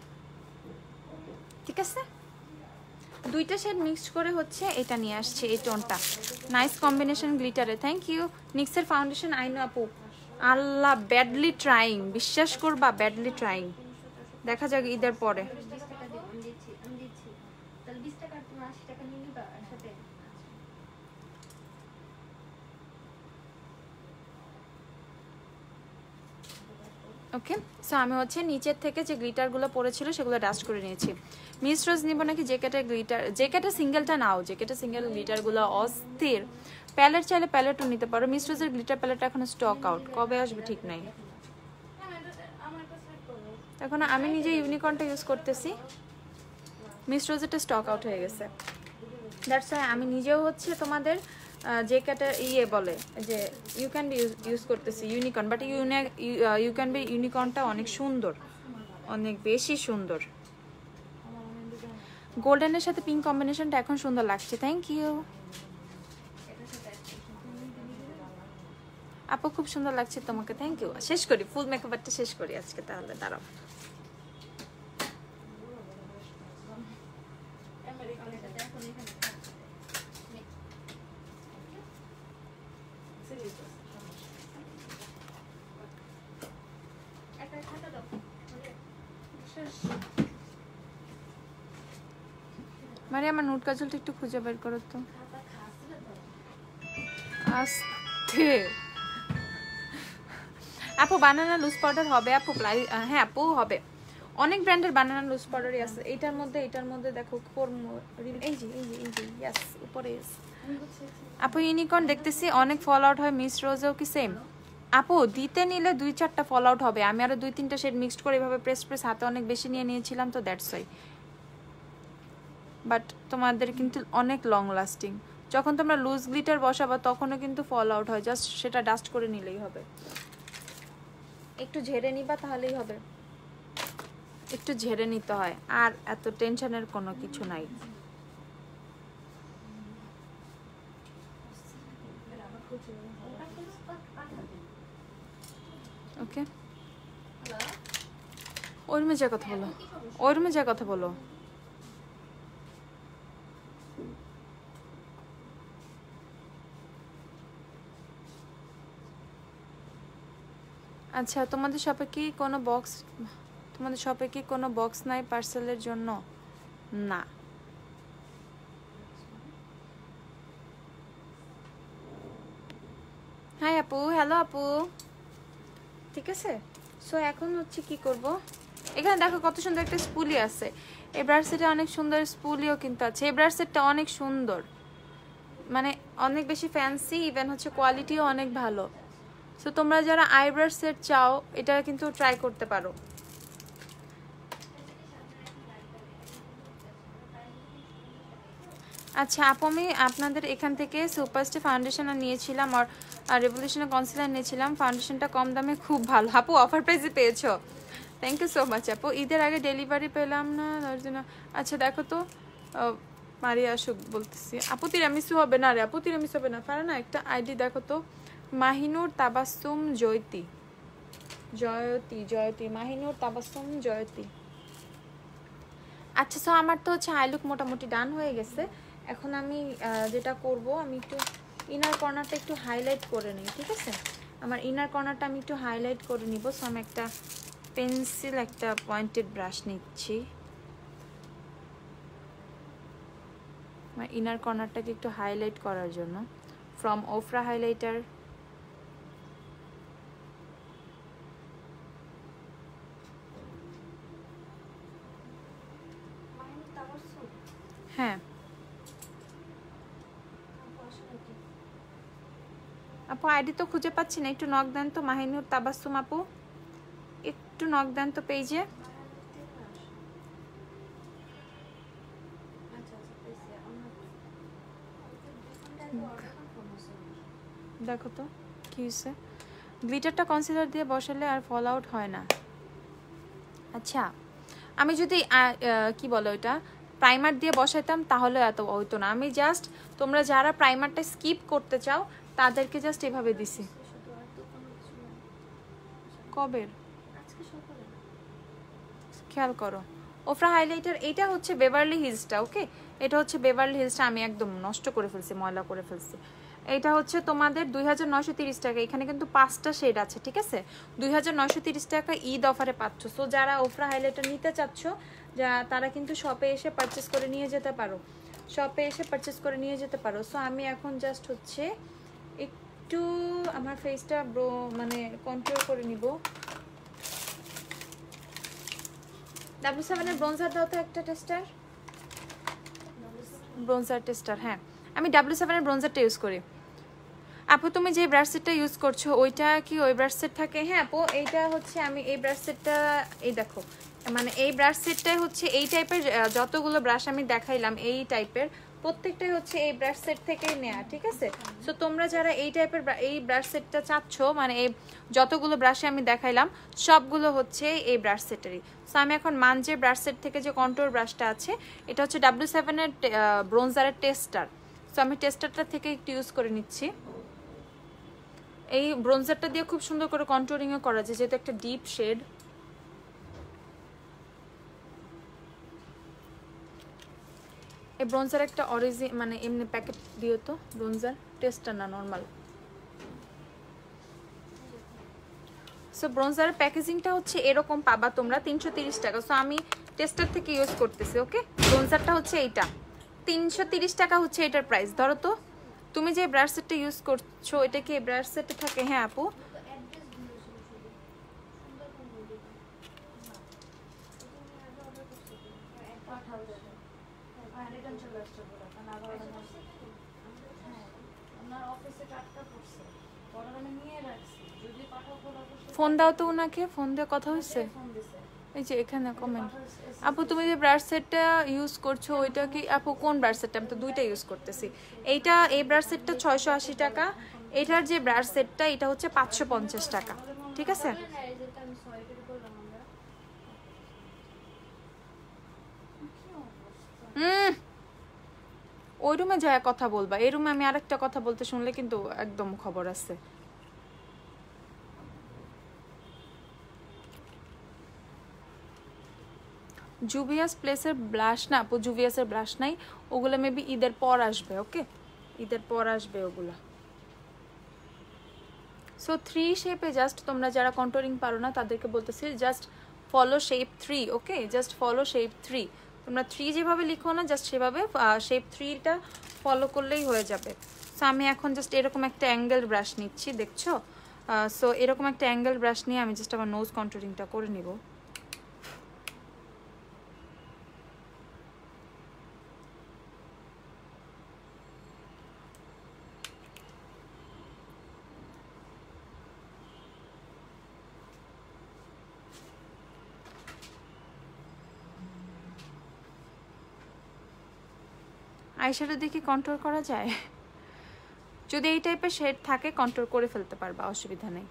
ঠিক আছে। দুইটা শেড মিক্সড করে হচ্ছে এটা নিয়ে আসছে, এই টোনটা নাইস কম্বিনেশন গ্লিটারে। Thank you. নিক্সের ফাউন্ডেশন আইনো আপু, আল্লাহ ব্যাডলি ট্রাইং, বিশ্বাস করবা ব্যাডলি ট্রাইং। দেখা যাক ঈদের পরে। ওকে, সো আমি হচ্ছে নিচের থেকে যে গ্লিটারগুলো পড়েছিল সেগুলো ডাস্ট করে নিয়েছি। মিস রোজ নিব নাকি জ্যাকেটের গ্লিটার? জ্যাকেটের সিঙ্গেলটা নাও, জ্যাকেটের সিঙ্গেল গ্লিটারগুলো অস্থির। প্যালেট চাইলে প্যালেটও নিতে পারো। মিস রোজের গ্লিটার প্যালেট এখন স্টক আউট, কবে আসবে ঠিক নাই। এখন আমি নিজে ইউনিকর্নটা ইউজ করতেছি, মিস রোজেরটা স্টক আউট হয়ে গেছে। দ্যাটস ওয়াই আমি নিজেও হচ্ছে তোমাদের যে ক্যাটার বলে যে ইউ ক্যান বি ইউজ করতেছি unicorn, but you can be ইউনিকর্নটা অনেক সুন্দর, অনেক বেশি সুন্দর। গোল্ডেনের সাথে পিঙ্ক কম্বিনেশনটা এখন সুন্দর লাগছে, থ্যাংক ইউ আপু, খুব সুন্দর লাগছে তোমাকে, থ্যাংক ইউ। শেষ করি ফুল মেকআপটা শেষ করি আজকে তাহলে, দাঁড়াও। মানে আমার নোট কাজলটা একটু খুঁজে বের করো তো আস্তে। আপু বানানা লুজ পাউডার হবে আপু? হ্যাঁ আপু হবে, অনেক ব্র্যান্ডের বানানা লুজ পাউডারই আছে। এটার মধ্যে দেখো এই যে ইয়েস উপরে আপু ইউনিকর্ন দেখতেছি অনেক ফল আউট হয়, মিস রোজেও কি সেম? আপু দিতে নিলে 2-4টা ফল আউট হবে, আমি আরো 2-3টা শেড মিক্সড করে এভাবে প্রেস হাতে অনেক বেশি নিয়ে নিয়েছিলাম, তো দ্যাটস ওয়াই। বাট তোমাদের কিন্তু অনেক লং লাস্টিং। যখন তোমরা লুজ গ্লিটার বসাবা তখনও কিন্তু ফল আউট হয়, জাস্ট সেটা ডাস্ট করে নিলেই হবে, একটু ঝেড়ে নিবা তাহলেই হবে, একটু ঝেড়ে নিতে হয়, আর এত টেনশনের কোনো কিছু নাই। ওকে ওই রুমে যা কথা বলো, ওই রুমে যা কথা বলো। আচ্ছা তোমাদের শপে কি কোনো বক্স নাই পার্সেলের জন্য? না। হাই আপু, হ্যালো আপু, ঠিক আছে। সো এখন হচ্ছে কি করব, এখানে দেখো কত সুন্দর একটা স্পুলি আছে, এই ব্রাশ সেটে অনেক সুন্দর স্পুলিও কিন্তু আছে। এই ব্রাশ সেটটা অনেক সুন্দর, মানে অনেক বেশি ফ্যান্সি, ইভেন হচ্ছে কোয়ালিটিও অনেক ভালো। সো তোমরা যারা আইব্রাশ সেট চাও এটা কিন্তু ট্রাই করতে পারো। আচ্ছা আপু আমি আপনাদের এখান থেকে সুপারস্টে ফাউন্ডেশন নিয়েছিলাম আর রেভলিউশনের কনসিলার নিয়েছিলাম, ফাউন্ডেশনটা কম দামে খুব ভালো। আপু অফার প্রাইসে পেয়েছো, থ্যাংক ইউ সো মাচ আপু। ঈদের আগে ডেলিভারি পেলাম না তার জন্য। আচ্ছা দেখো তো মারিয়া আসুক বলতেছি। আপু তিরামিসু হবে না রে, আপু তিরামিসু হবে না, পারে না একটা আইডি দেখো তো, মাহিনুর তাবাসসুম জয়তী মাহিনুর তাবাসসুম জয়তী। আচ্ছা সো আমার তো হচ্ছে আইলুক মোটামুটি ডান হয়ে গেছে। এখন আমি যেটা করব, আমি একটু ইনার কর্নারটা একটু হাইলাইট করে নিই, ঠিক আছে? আমার ইনার কর্নারটা আমি একটু হাইলাইট করে নিব। সো আমি একটা পেন্সিল, একটা পয়েন্টেড ব্রাশ নিচ্ছি, আমার ইনার কর্নারটাকে একটু হাইলাইট করার জন্য, ফ্রম ওফরা হাইলাইটার। হ্যাঁ আপু আইডি তো খুঁজে পাচ্ছি না, একটু নক দেন তো। মাহিনুর তাবাসসুম আপু একটু নক দেন তো পেজে। দেখো তো কি হয়েছে, গ্লিটারটা কনসিলার দিয়ে বসালে আর ফল আউট হয় না। আচ্ছা আমি যদি কি বলো এটা প্রাইমার দিয়ে বসাইতাম তাহলে এত হইতো না। আমি জাস্ট তোমরা যারা প্রাইমারটা স্কিপ করতে চাও তাদেরকে জাস্ট এভাবে দিছি। কবের খেয়াল করো ওফরা হাইলাইটার, এটা হচ্ছে বেভারলি হিলসটা। ওকে এটা হচ্ছে বেভারলি হিলসটা, আমি একদম নষ্ট করে ফেলছি, ময়লা করে ফেলছি। এটা হচ্ছে তোমাদের 2930 টাকা, এখানে কিন্তু 5টা শেড আছে, ঠিক আছে? 2930 টাকা ঈদ অফারে পাচ্ছ। সো যারা ওফরা হাইলাইটার নিতে চাচ্ছ তারা কিন্তু শপে এসে পারচেস করে নিয়ে যেতে পারো। সো আমি এখন জাস্ট হচ্ছে একটু আমার ফেসটা মানে কন্ট্রোল করে নিব। W7 এর ব্রোঞ্জার দাও তো একটা টেস্টার, ব্রোঞ্জার টেস্টার। হ্যাঁ আমি W7 এর ব্রোঞ্জারটা ইউজ করি। আপু তুমি যে ব্রাশ সেটটা ইউজ করছো ওইটা কি ওই ব্রাশ সেট থাকে? হ্যাঁ আপু, এইটা হচ্ছে আমি এই ব্রাশ সেটটা, এই দেখো মানে এই ব্রাশ সেটটাই হচ্ছে এই টাইপের, যতগুলো ব্রাশ আমি দেখাইলাম এই টাইপের প্রত্যেকটাই হচ্ছে এই ব্রাশ সেট থেকেই নেয়া, ঠিক আছে? সো তোমরা যারা এই টাইপের এই ব্রাশ সেটটা চাচ্ছ, মানে এই যতগুলো ব্রাশে আমি দেখাইলাম সবগুলো হচ্ছে এই ব্রাশ সেটেরই। সো আমি এখন মানজে ব্রাশ সেট থেকে যে কন্ট্রোল ব্রাশটা আছে, এটা হচ্ছে W7 এর ব্রোঞ্জারের টেস্টার। সো আমি টেস্টারটা থেকে একটু ইউজ করে নিচ্ছি। এই ব্রোঞ্জারটা দিয়ে খুব সুন্দর করে কন্ট্রোলিংও করা যায়, যেহেতু একটা ডিপ শেড। এই ব্রোঞ্জার একটা মানে এমনি প্যাকেট দিও তো, ব্রোঞ্জার টেস্টার না নর্মাল। সো ব্রোঞ্জারের প্যাকেজিংটা হচ্ছে এরকম পাবা তোমরা 330 টাকা। সো আমি টেস্টার থেকে ইউজ করতেছি, ওকে? ব্রোঞ্জারটা হচ্ছে এইটা 330 টাকা হচ্ছে এটার প্রাইস। ধরো তো তুমি যে ব্রাশ সেটটা ইউজ করছো এটা কি ব্রাশ সেটে থাকে? হ্যাঁ আপু, ফোন দাও তো ওনাকে, ফোন দিয়ে কথা হয়েছে। এই যে এখানে কমেন্ট। আপু তুমি যে ব্রাশ সেটটা ইউজ করছো ওইটা কি আপু কোন ব্রাশ সেটটা? আমি তো দুইটা ইউজ করতেছি। এইটা এই ব্রাশ সেটটা 680 টাকা, এটার যে ব্রাশ সেটটা এটা হচ্ছে 550 টাকা, ঠিক আছে? ওই রুমে যায় কথা বলবা, এই রুমে আমি আরেকটা কথা বলতে শুনলে কিন্তু একদম খবর আছে। জুভিয়াস প্লেসের ব্লাশ না আপু, জুভিয়াসের ব্লাশ নাই, ওগুলো মেবি ঈদের পর আসবে, ওকে? ঈদের পর আসবে ওগুলা। সো 3 শেপে জাস্ট তোমরা যারা কন্ট্রোলিং পারো না তাদেরকে বলতেছি just follow shape 3, okay? Just follow shape 3। তোমরা 3 যেভাবে লিখো না জাস্ট সেভাবে শেপ 3টা ফলো করলেই হয়ে যাবে। সো আমি এখন জাস্ট এরকম একটা অ্যাঙ্গেল ব্রাশ নিচ্ছি, দেখছো? সো এরকম একটা অ্যাঙ্গেল ব্রাশ নিয়ে আমি জাস্ট আমার নোজ কন্ট্রোলিংটা করে নিব। আইশ্যাডো দেখি কন্ট্রোল করা যায়? যদি এই টাইপের শেড থাকে কন্ট্রোল করে ফেলতে পারবা, অসুবিধা নেই।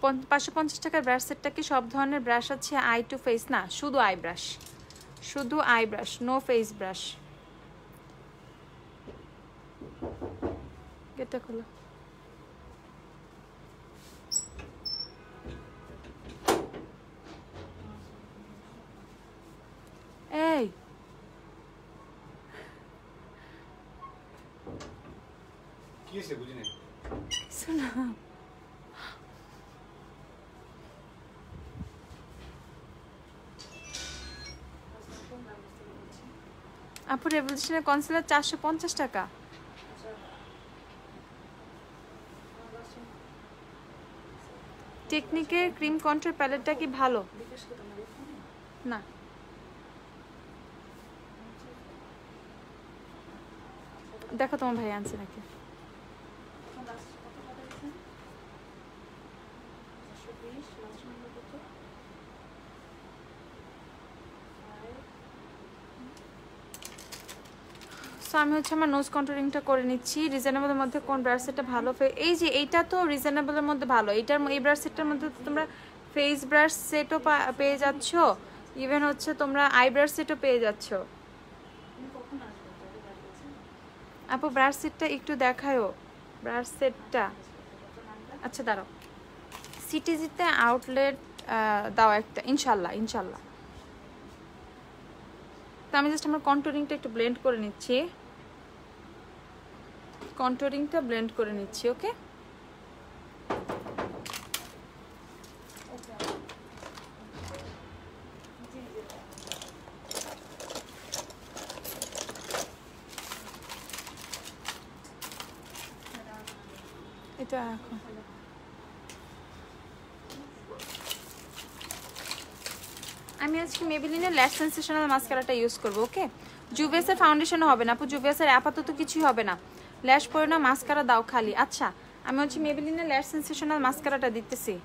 $550 টাকার ব্রাশ সেটটা কি সব ধরনের ব্রাশ আছে? আই টু ফেস না, শুধু আই ব্রাশ, শুধু eye brush, no face brush. এটা খোলো। এই কি হইছে বুঝি নাই? শোনো, আপু রেভলিউশনের কনসিলার 450 টাকা। টেকনিকের ক্রিম কন্ট্রোল প্যালেটটা কি ভালো? না, দেখো তোমার ভাই আনছে নাকি। সো আমি হচ্ছে আমার নোজ কন্ট্রোলিংটা করে নিচ্ছি। রিজনেবলের মধ্যে কোন ব্রাশ সেটটা ভালো? এই যে এইটা তো রিজনেবলের মধ্যে ভালো। এইটার এই ব্রাশ সেটটার মধ্যে তোমরা ফেস ব্রাশ সেটও পেয়ে যাচ্ছ, ইভেন হচ্ছে তোমরা আই ব্রাশ সেটও পেয়ে যাচ্ছ। আপু ব্রাশ সেটটা একটু দেখায়ও, ব্রাশ সেটটা। আচ্ছা দাঁড়াও, সিটিজিতে আউটলেট দাও একটা, ইনশাল্লাহ ইনশাল্লাহ। তো আমি জাস্ট আমার কন্ট্রোলিংটা একটু ব্লেন্ড করে নিচ্ছি, কন্ট্রোলিংটা ব্লেন্ড করে নিচ্ছি, ওকে? এটা এখন আমি আজকে মেবেলিনের ল্যাশ সেনসেশনাল মাস্কারাটা ইউজ করব। ওকে, জুভিয়াসের ফাউন্ডেশনও হবে না আপু, জুভিয়াসের আপাতত কিছুই হবে না। ল্যাশ পরে না, মাস্কারা দাও খালি। আচ্ছা, আমি হচ্ছে মেবেলিনের ল্যাশ সেনসেশনাল মাস্কারাটা দিতেছি।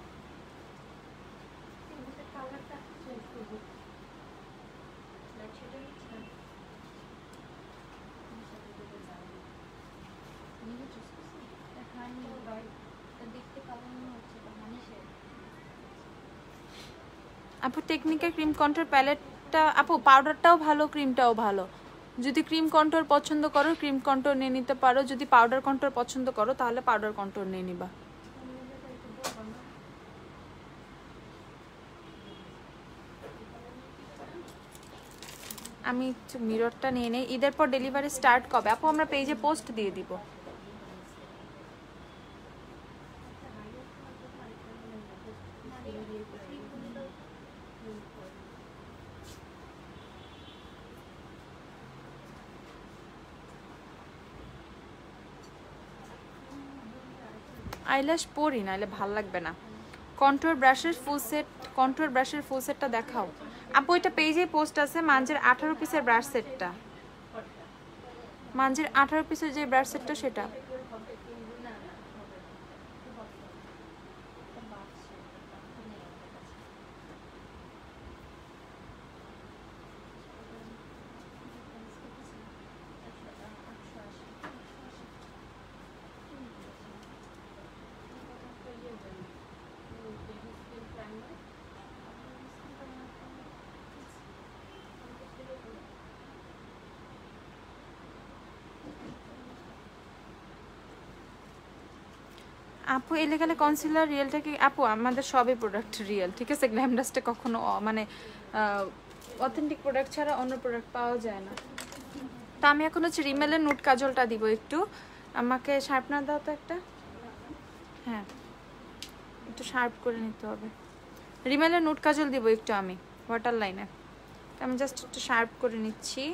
আপু টেকনিকের ক্রিম কন্ট্রোল প্যালেটটা আপু, পাউডারটাও ভালো, ক্রিমটাও ভালো। যদি ক্রিম কন্ট্রোল পছন্দ করো ক্রিম কন্ট্রোল নিয়ে নিতে পারো, যদি পাউডার কন্ট্রোল পছন্দ করো তাহলে পাউডার কন্ট্রোল নিয়ে নিবা। আমি একটু মিররটা নিয়ে নেই। ঈদের পর ডেলিভারি স্টার্ট কবে আপু? আমরা পেজে পোস্ট দিয়ে দিব। আইল্যাশ পরি নাহলে ভাল লাগবে না। কন্ট্রোর ব্রাশের ফুল সেটটা দেখাও আপু। এটা পেজে পোস্ট আছে, মাঞ্জের 18 পিসের ব্রাশ সেটটা, মাঞ্জের 18 পিসের যে ব্রাশ সেটটা সেটা। আপু এলেগালে কনসিলার রিয়েলটা কি আপু? আমাদের সবই প্রোডাক্ট রিয়েল, ঠিক আছে? গ্ল্যামডাস্টে কখনো মানে অথেন্টিক প্রোডাক্ট ছাড়া অন্য প্রোডাক্ট পাওয়া যায় না। তা আমি এখন হচ্ছে রিমেলের নুট কাজলটা দিব একটু। আমাকে শার্পনার দাও তো একটা। হ্যাঁ, একটু শার্প করে নিতে হবে। রিমেলের নুট কাজল দিব একটু আমি ওয়াটার লাইনে। আমি জাস্ট একটু শার্প করে নিচ্ছি।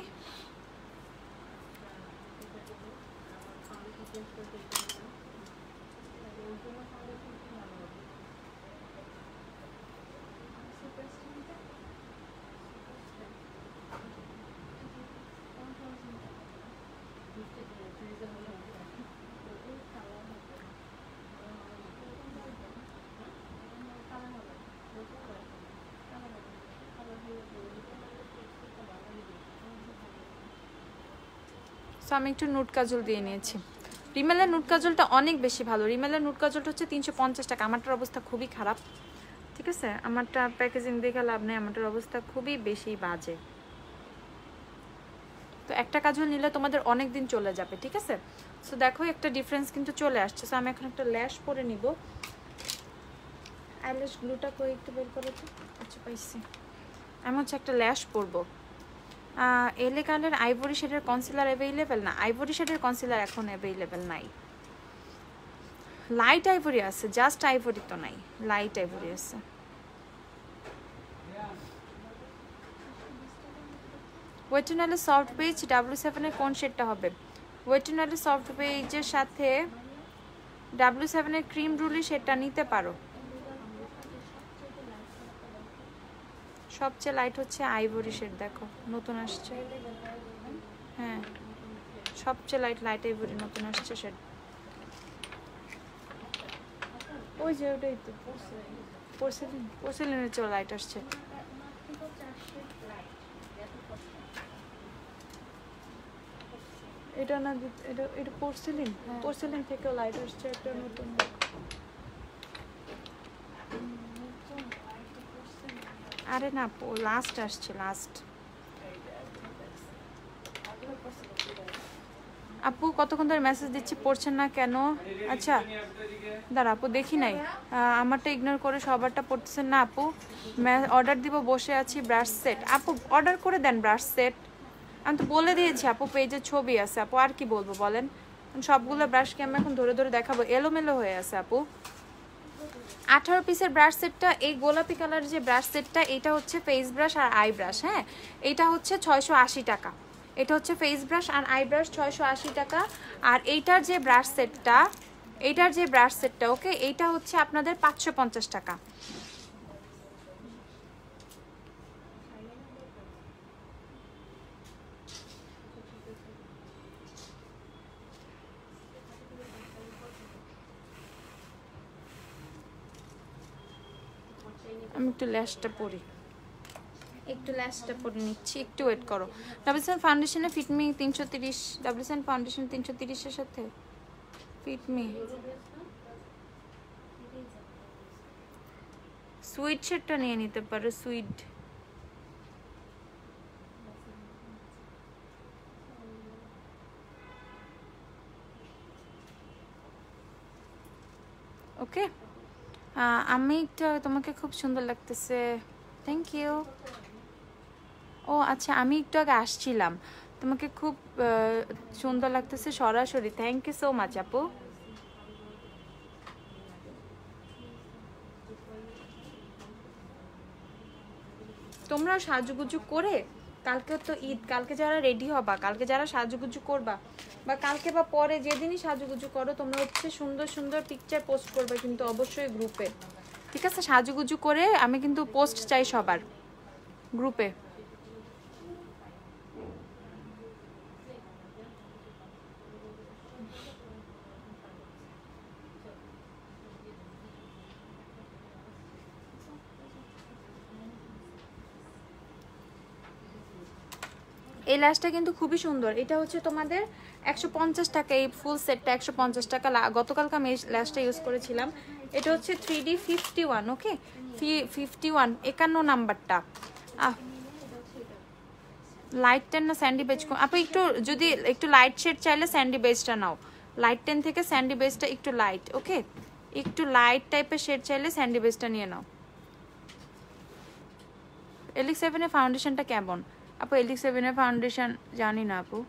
আমি একটু নুট কাজল দিয়ে নিয়েছি। রিমেলের নুট কাজলটা অনেক বেশি ভালো। রিমেলের নুট কাজলটা হচ্ছে 350 টাকা। আমারটার অবস্থা খুবই খারাপ, ঠিক আছে? আমারটা প্যাকেজিং দেখে লাভ নেই, আমারটার অবস্থা খুবই বেশি বাজে। তো একটা কাজল নিলে তোমাদের অনেক দিন চলে যাবে, ঠিক আছে? সো দেখো একটা ডিফারেন্স কিন্তু চলে আসছে। সো আমি এখন একটা ল্যাশ পরে নিব। আইল্যাশ গ্লুটা করে একটু বের করো তো। আচ্ছা পাইছি। আমি হচ্ছে একটা ল্যাশ পরবো। এলেগালের আইভরি শেডের কনসিলার অ্যাভেইলেবল না? আইভরি শেডের কনসিলার এখন অ্যাভেইলেবল নাই। লাইট আইভরি আছে, জাস্ট আইভরি তো নাই, লাইট আইভরি আছে। ওয়েটিনালের সফট বেজ W7 এর কোন শেডটা হবে? ওয়েটিনালের সফট বেজের সাথে W7 এর ক্রিম রুলি শেডটা নিতে পারো। সবচেয়ে লাইট হচ্ছে আইভরি শেড, দেখো নতুন আসছে। হ্যাঁ, সবচেয়ে লাইট আইভরি নতুন আসছে শেড। ওই যে ওটাই তো পোর্সেলিনের চেয়ে লাইট আসছে। এটা না, এটা পোর্সেলিন থেকেও লাইট আসছে একটা নতুন। আরে না, লাস্ট আসছে, লাস্ট। আপু কতক্ষণ ধরে মেসেজ দিচ্ছি, পড়ছেন না কেন? আচ্ছা দাঁড়া আপু, দেখি নাই। আমারটা ইগনোর করে সবারটা পড়তেছেন না আপু। অর্ডার দিব, বসে আছি। ব্রাশ সেট আপু অর্ডার করে দেন, ব্রাশ সেট। আমি তো বলে দিয়েছি আপু, পেজের ছবি আছে আপু, আর কি বলবো বলেন? সবগুলো ব্রাশকে আমি এখন ধরে ধরে দেখাবো, এলোমেলো হয়ে আছে আপু। 18 পিসের ব্রাশ সেটটা, এই গোলাপি কালার যে ব্রাশ সেটটা, এটা হচ্ছে ফেস ব্রাশ আর আই ব্রাশ। হ্যাঁ, এটা হচ্ছে 680 টাকা। এটা হচ্ছে ফেস ব্রাশ আর আই ব্রাশ 680 টাকা। আর এইটার যে ব্রাশ সেটটা, ওকে, এইটা হচ্ছে আপনাদের 550 টাকা। আমি একটু ল্যাশটা পরি, একটু ল্যাশটা পরে নিচ্ছি, একটু ওয়েট করো। ডাবলসন ফাউন্ডেশনে ফিটমি 330, ডাবলসন ফাউন্ডেশন 330-এর সাথে ফিটমি সুইট শেডটা নিয়ে নিতে পারো, সুইট। ওকে, আমি একটু, তোমাকে খুব সুন্দর লাগতেছে, থ্যাংক ইউ। ও আচ্ছা, আমি একটু আগে আসছিলাম, তোমাকে খুব সুন্দর লাগতেছে সরাসরি, থ্যাংক ইউ সো মাচ আপু। তোমরাও সাজুগুজু করে, কালকে তো ঈদ, কালকে যারা রেডি হবা, কালকে যারা সাজুগুজু করবা, বা কালকে বা পরে যেদিনই সাজুগুজু করো, তোমরা হচ্ছে সুন্দর সুন্দর পিকচার পোস্ট করবে কিন্তু অবশ্যই গ্রুপে, ঠিক আছে? সাজুগুজু করে আমি কিন্তু পোস্ট চাই সবার গ্রুপে। এই ল্যাশটা কিন্তু খুবই সুন্দর, এটা হচ্ছে তোমাদের 150 টাকা, এই ফুল সেটটা 150 টাকা। গতকালকে আমি এই ল্যাশটা ইউজ করেছিলাম, এটা হচ্ছে 3D 51, ওকে 51 51 নাম্বারটা। লাইট 10 না স্যান্ডি বেজ? আপনি একটু যদি একটু লাইট শেড চাইলে স্যান্ডি বেজটা নাও, লাইট 10 থেকে স্যান্ডি বেজটা একটু লাইট, ওকে একটু লাইট টাইপের শেড চাইলে স্যান্ডি বেজটা নিয়ে নাও। এলিক্স 7 এর ফাউন্ডেশনটা কেমন আপু? এলিক্স 7 এর ফাউন্ডেশন জানি না আপু।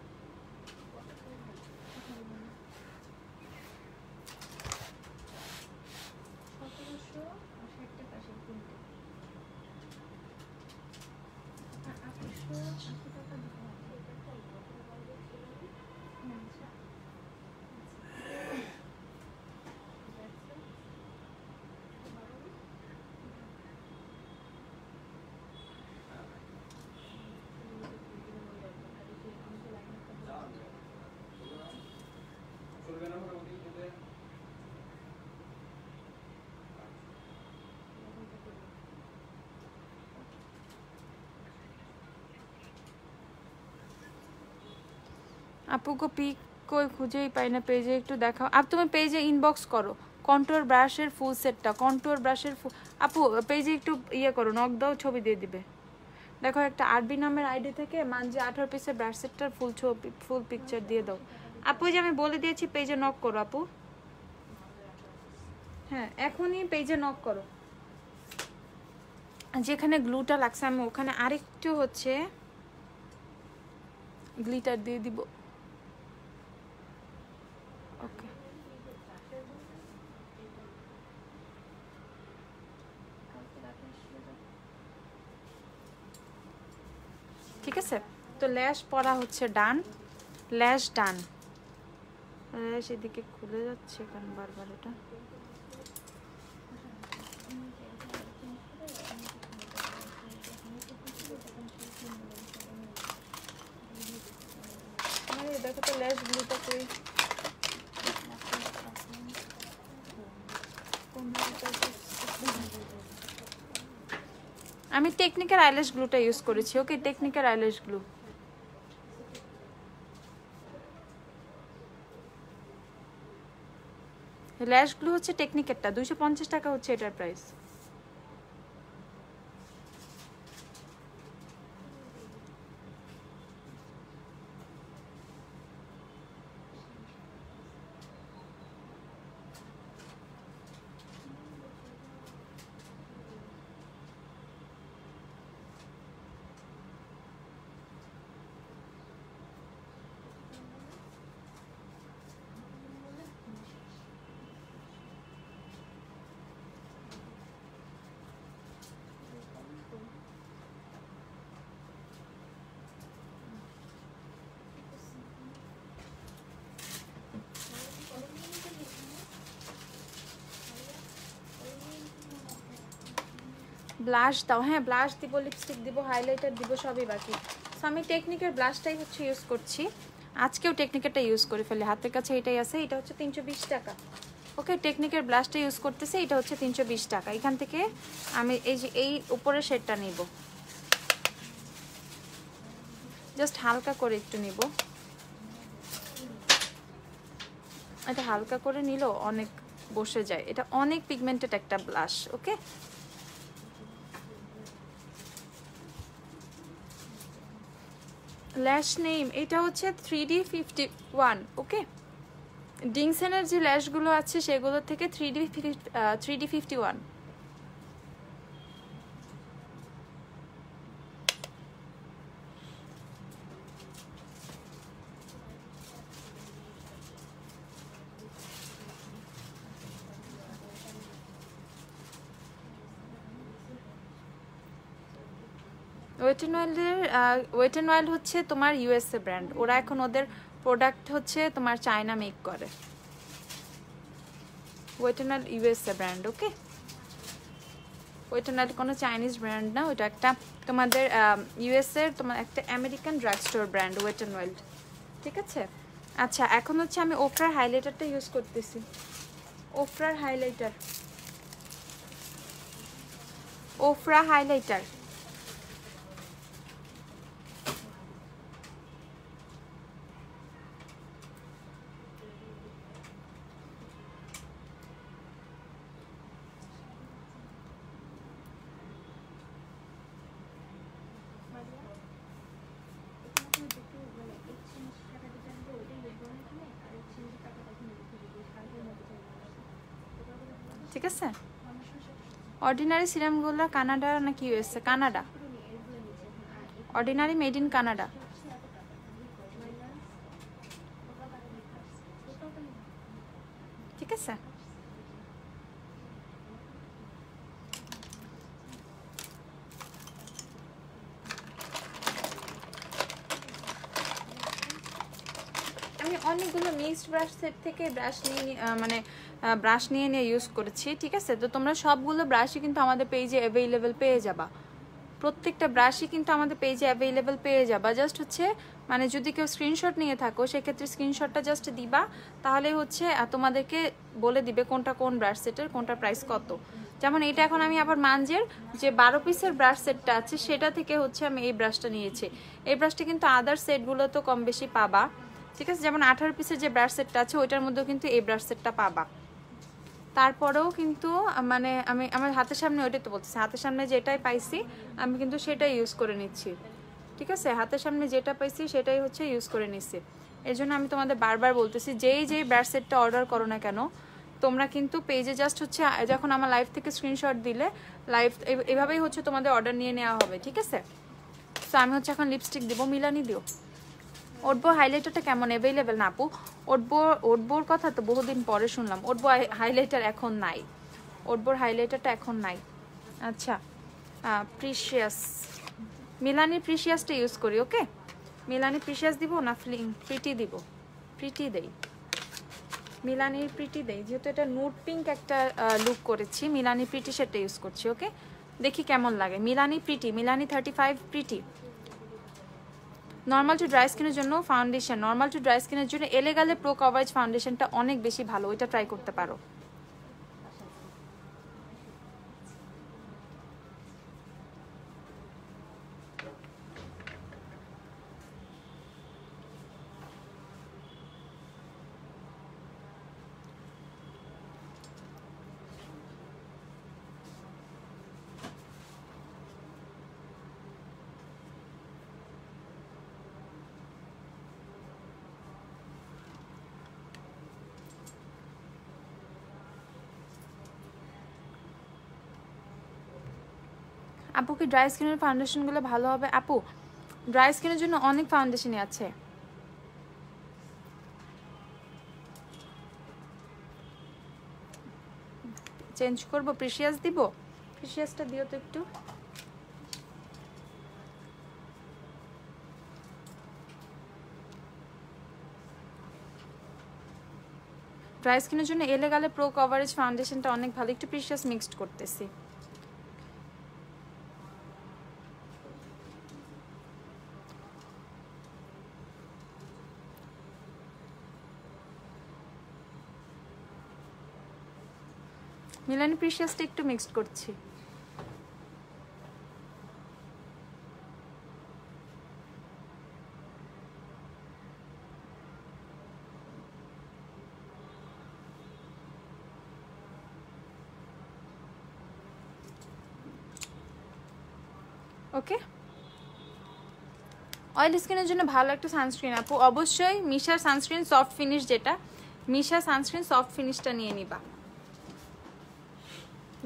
আপু को পিক কই খুঁজেই পাই না, পেজে একটু দেখাও। আপ তুমি পেজে ইনবক্স করো কন্ট্রোর ব্রাশের ফুল সেটটা, কন্ট্রোর ব্রাশের আপু পেজে একটু ইয়ে করো, নক দাও, ছবি দিয়ে দিবে। দেখো একটা আরবি নামের আইডি থেকে মানজি 18 পিসের ব্রাশ সেটটার ফুল ছবি, ফুল পিকচার দিয়ে দাও আপু। যে আমি বলে দিয়েছি পেজে নক করো আপু, হ্যাঁ এখনই পেজে নক করো। যেখানে গ্লুটা লাগছে আমি ওখানে আরেকটু হচ্ছে গ্লিটার দিয়ে দিব, ওকে ঠিক আছে। তো ল্যাশ পরা হচ্ছে ডান, ল্যাশ ডান, ল্যাশ এদিকে খুলে যাচ্ছে কেন বারবার এটা? দেখো তো ল্যাশ গ্লুটা কই, আমি টেকনিক্যাল আইল্যাশ গ্লুটা ইউজ করেছি, ওকে টেকনিক্যাল আইল্যাশ গ্লু। ল্যাশ গ্লু হচ্ছে টেকনিকেরটা, 250 টাকা হচ্ছে এটার প্রাইস। ব্লাশ দাও, হ্যাঁ ব্লাশ দিব, লিপস্টিক দিব, হাইলাইটার দিব, সবই বাকি। সো আমি টেকনিকের ব্লাশটাই হচ্ছে ইউজ করছি, আজকেও টেকনিকেরটা ইউজ করে ফেলে, হাতের কাছে এটাই আছে, এটা হচ্ছে 320 টাকা, ওকে, টেকনিকের ব্লাশটা ইউজ করতেছে, এটা হচ্ছে 320 টাকা। এখান থেকে আমি এই যে এই উপরের শেডটা নিব, জাস্ট হালকা করে একটু নিব। এটা হালকা করে নিলেও অনেক বসে যায়, এটা অনেক পিগমেন্টেড একটা ব্লাশ। ওকে, ল্যাশ নেম এটা হচ্ছে 3D51। ওকে, ডিংসেনের যে ল্যাশগুলো আছে সেগুলো থেকে 3D51। ওয়েট অ্যান্ড ওয়াইল্ড হচ্ছে তোমার ইউএসএ ব্র্যান্ড, ওরা এখন ওদের প্রোডাক্ট হচ্ছে তোমার চায়না মেক করে। Wet and Wild USA brand. Okay, Wet and Wild কোনো চাইনিজ ব্র্যান্ড না, ওটা একটা তোমাদের ইউএসএ তোমার একটা American drug store brand Wet and Wild. ঠিক আছে, আচ্ছা এখন হচ্ছে আমি ওফরার হাইলাইটারটা ইউজ করতেছি। ওফরা হাইলাইটার। ঠিক আছে, অর্ডিনারি সিরামগুলো কানাডা নাকি USA? Canada, ordinary made in Canada. ঠিক আছে, আমি অনেকগুলো মিক্সড ব্রাশ সেট থেকে ব্রাশ নিয়ে ব্রাশ নিয়ে ইউজ করেছি। ঠিক আছে, তো তোমরা সবগুলো ব্রাশই কিন্তু আমাদের পেজে অ্যাভেলেবেল পেয়ে যাবা, প্রত্যেকটা ব্রাশই কিন্তু আমাদের পেজে অ্যাভেলেবেল পেয়ে যাবা। জাস্ট হচ্ছে যদি কেউ স্ক্রিনশট নিয়ে থাকো সেক্ষেত্রে স্ক্রিনশটটা জাস্ট দিবা, তাহলে হচ্ছে তোমাদেরকে বলে দিবে কোনটা কোন ব্রাশ সেটের, কোনটা প্রাইস কত। যেমন এটা এখন আমি আবার মানজের যে 12 পিসের ব্রাশ সেটটা আছে সেটা থেকে হচ্ছে আমি এই ব্রাশটা নিয়েছি। এই ব্রাশটা কিন্তু আদার সেটগুলো তো কম বেশি পাবা। ঠিক আছে, যেমন 18 পিসের যে ব্রাশ সেটটা আছে ওইটার মধ্যেও কিন্তু এই ব্রাশ সেটটা পাবা। তারপরেও কিন্তু আমি আমার হাতের সামনে, ওইটাই তো বলতেছি, হাতের সামনে যেটাই পাইছি আমি কিন্তু সেটাই ইউজ করে নিচ্ছি। ঠিক আছে, হাতের সামনে যেটা পাইছি সেটাই হচ্ছে ইউজ করে নিচ্ছি। এই জন্য আমি তোমাদের বারবার বলতেছি যেই ব্রাশ সেটটা অর্ডার করো না কেন, তোমরা কিন্তু পেজে জাস্ট হচ্ছে যখন আমার লাইভ থেকে স্ক্রিনশট দিলে লাইভ এভাবেই হচ্ছে তোমাদের অর্ডার নিয়ে নেওয়া হবে। ঠিক আছে, তো আমি হচ্ছে এখন লিপস্টিক দিব, মিলানি দিও। ওটবো হাইলাইটারটা কেমন, অ্যাভেলেবেল না আপু? ওটবোর কথা তো বহুদিন পরে শুনলাম। ওটবো হাইলাইটার এখন নাই, ওটবোর হাইলাইটারটা এখন নাই। আচ্ছা, প্রিশিয়াস, মিলানির প্রিশিয়াসটা ইউজ করি। ওকে, মিলানি প্রিশিয়াস দিব না প্রিটি দিব? প্রিটি দেই, মিলানির প্রিটি দেই, যেহেতু এটা নুড পিঙ্ক একটা লুক করেছি, মিলানি প্রিটি সেটা ইউজ করছি। ওকে, দেখি কেমন লাগে। Milani pretty, Milani 35 pretty. Normal to dry স্কিনের জন্য ফাউন্ডেশন, নর্মাল টু ড্রাই স্কিনের জন্য এলেগালে প্রো কভারেজ ফাউন্ডেশনটা অনেক বেশি ভালো, ওইটা ট্রাই করতে পারো। আপু কি ড্রাই স্কিনের ফাউন্ডেশনগুলো ভালো হবে? আপু ড্রাই স্কিনের জন্য অনেক ফাউন্ডেশনই আছে। চেঞ্জ করব, প্রিশিয়াস দিব? প্রিশিয়াসটা দিও তো একটু। ড্রাই স্কিনের জন্য এলেগালে প্রো কভারেজ ফাউন্ডেশনটা অনেক ভালো, একটু প্রিশিয়াস মিক্সড করতেছি। মিলানি প্রিশিয়াসটা একটু মিক্সড করছি। ওকে, অয়েল স্কিনের জন্য ভালো একটা সানস্ক্রিন আপু, অবশ্যই মিশার সানস্ক্রিন সফট ফিনিশ, যেটা মিশা সানস্ক্রিন সফট ফিনিশটা নিয়ে নিবা।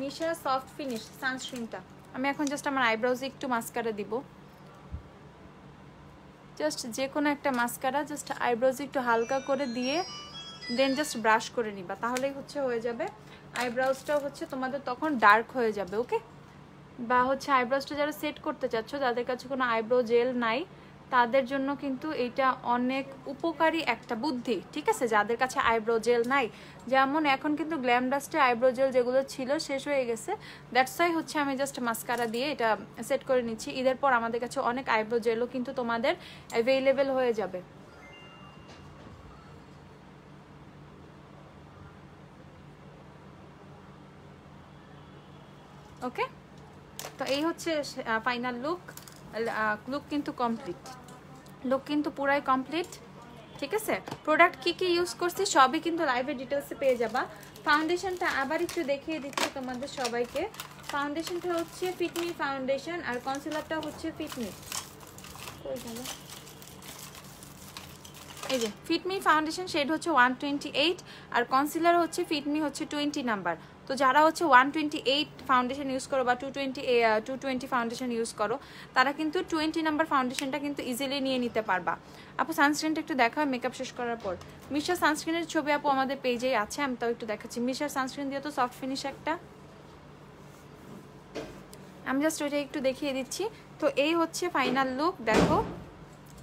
মিশা সফট ফিনিশ সানস্ক্রিনটা। আমি এখন জাস্ট আমার আইব্রোজে একটু মাস্কারা দিব, জাস্ট যে কোনো একটা মাস্কারা জাস্ট আইব্রোজে একটু হালকা করে দিয়ে দেন জাস্ট ব্রাশ করে নিবা, তাহলেই হচ্ছে হয়ে যাবে। আইব্রোজটাও হচ্ছে তোমাদের তখন ডার্ক হয়ে যাবে। ওকে, বা হচ্ছে আইব্রোজটা যারা সেট করতে চাচ্ছ, যাদের কাছে কোনো আইব্রো জেল নাই, তাদের জন্য কিন্তু এটা অনেক উপকারী একটা বুদ্ধি, ঠিক আছে। যাদের কাছে আইব্রো জেল নাই, যেমন এখন কিন্তু গ্ল্যাম ডাস্টে আইব্রো জেল যেগুলো ছিল শেষ হয়ে গেছে, দ্যাটস ওয়াই হচ্ছে আমি জাস্ট মাস্কারা দিয়ে এটা সেট করে নিচ্ছি। ঈদের পর আমাদের কাছে অনেক আইব্রো জেলও কিন্তু তোমাদের অ্যাভেলেবেল হয়ে যাবে। ওকে, তো এই হচ্ছে ফাইনাল লুক। লুক কিন্তু কমপ্লিট, লুক কিন্তু পুরাই কমপ্লিট, ঠিক আছে। প্রোডাক্ট কি কি ইউজ করছি সবই কিন্তু লাইভে ডিটেলসে পেয়ে যাবা। ফাউন্ডেশনটা আবার একটু দেখিয়ে দিচ্ছি তোমাদের সবাইকে। ফাউন্ডেশনটা হচ্ছে ফিটমি ফাউন্ডেশন, আর কনসিলারটা হচ্ছে ফিটমি, এই যে ফিটমি ফাউন্ডেশন শেড হচ্ছে 128, আর কনসিলার হচ্ছে ফিটমি হচ্ছে 20 নাম্বার। তো যারা হচ্ছে 128 ফাউন্ডেশন ইউজ করো বা 220 ফাউন্ডেশন ইউজ করো, তারা কিন্তু 20 নাম্বার ফাউন্ডেশনটা কিন্তু ইজিলি নিয়ে নিতে পারবা। আপু সানস্ক্রিনটা একটু দেখা হয় মেকআপ শেষ করার পর। মিশা সানস্ক্রিনের ছবি আপু আমাদের পেজেই আছে, আমি তাও একটু দেখাচ্ছি। মিশার সানস্ক্রিন দিয়ে তো সফট ফিনিশ একটা, আমি জাস্ট ওইটা একটু দেখিয়ে দিচ্ছি। তো এই হচ্ছে ফাইনাল লুক, দেখো,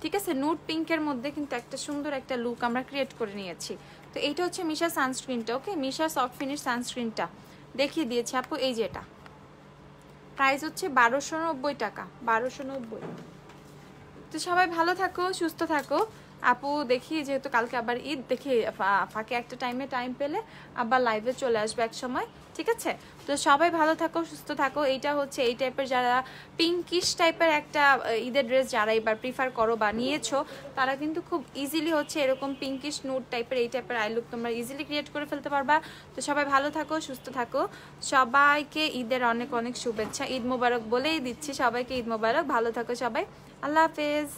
ঠিক আছে। নুড পিঙ্কের মধ্যে কিন্তু একটা সুন্দর একটা লুক আমরা ক্রিয়েট করে নিয়েছি। তো এইটা হচ্ছে মিশা সানস্ক্রিনটা। ওকে, মিশা সফট ফিনিশ সানস্ক্রিনটা দেখিয়ে দিয়েছি আপু। এই যে এটা প্রাইস হচ্ছে 1290 টাকা, 1290। তো সবাই ভালো থাকো, সুস্থ থাকো আপু। দেখি যেহেতু কালকে আবার ঈদ, দেখি ফাঁকে একটা টাইম পেলে আবার লাইভে চলে আসবে এক সময়, ঠিক আছে। তো সবাই ভালো থাকো, সুস্থ থাকো। এইটা হচ্ছে এই টাইপের, যারা পিঙ্কিশ টাইপের একটা ঈদের ড্রেস যারা এবার প্রিফার করো বা নিয়েছো, তারা কিন্তু খুব ইজিলি হচ্ছে এরকম পিঙ্কিশ নুড টাইপের এই টাইপের আই লুক তোমরা ইজিলি ক্রিয়েট করে ফেলতে পারবা। তো সবাই ভালো থাকো, সুস্থ থাকো। সবাইকে ঈদের অনেক অনেক শুভেচ্ছা। ঈদ মোবারক বলেই দিচ্ছি সবাইকে, ঈদ মোবারক। ভালো থাকো সবাই, আল্লাহ হাফেজ।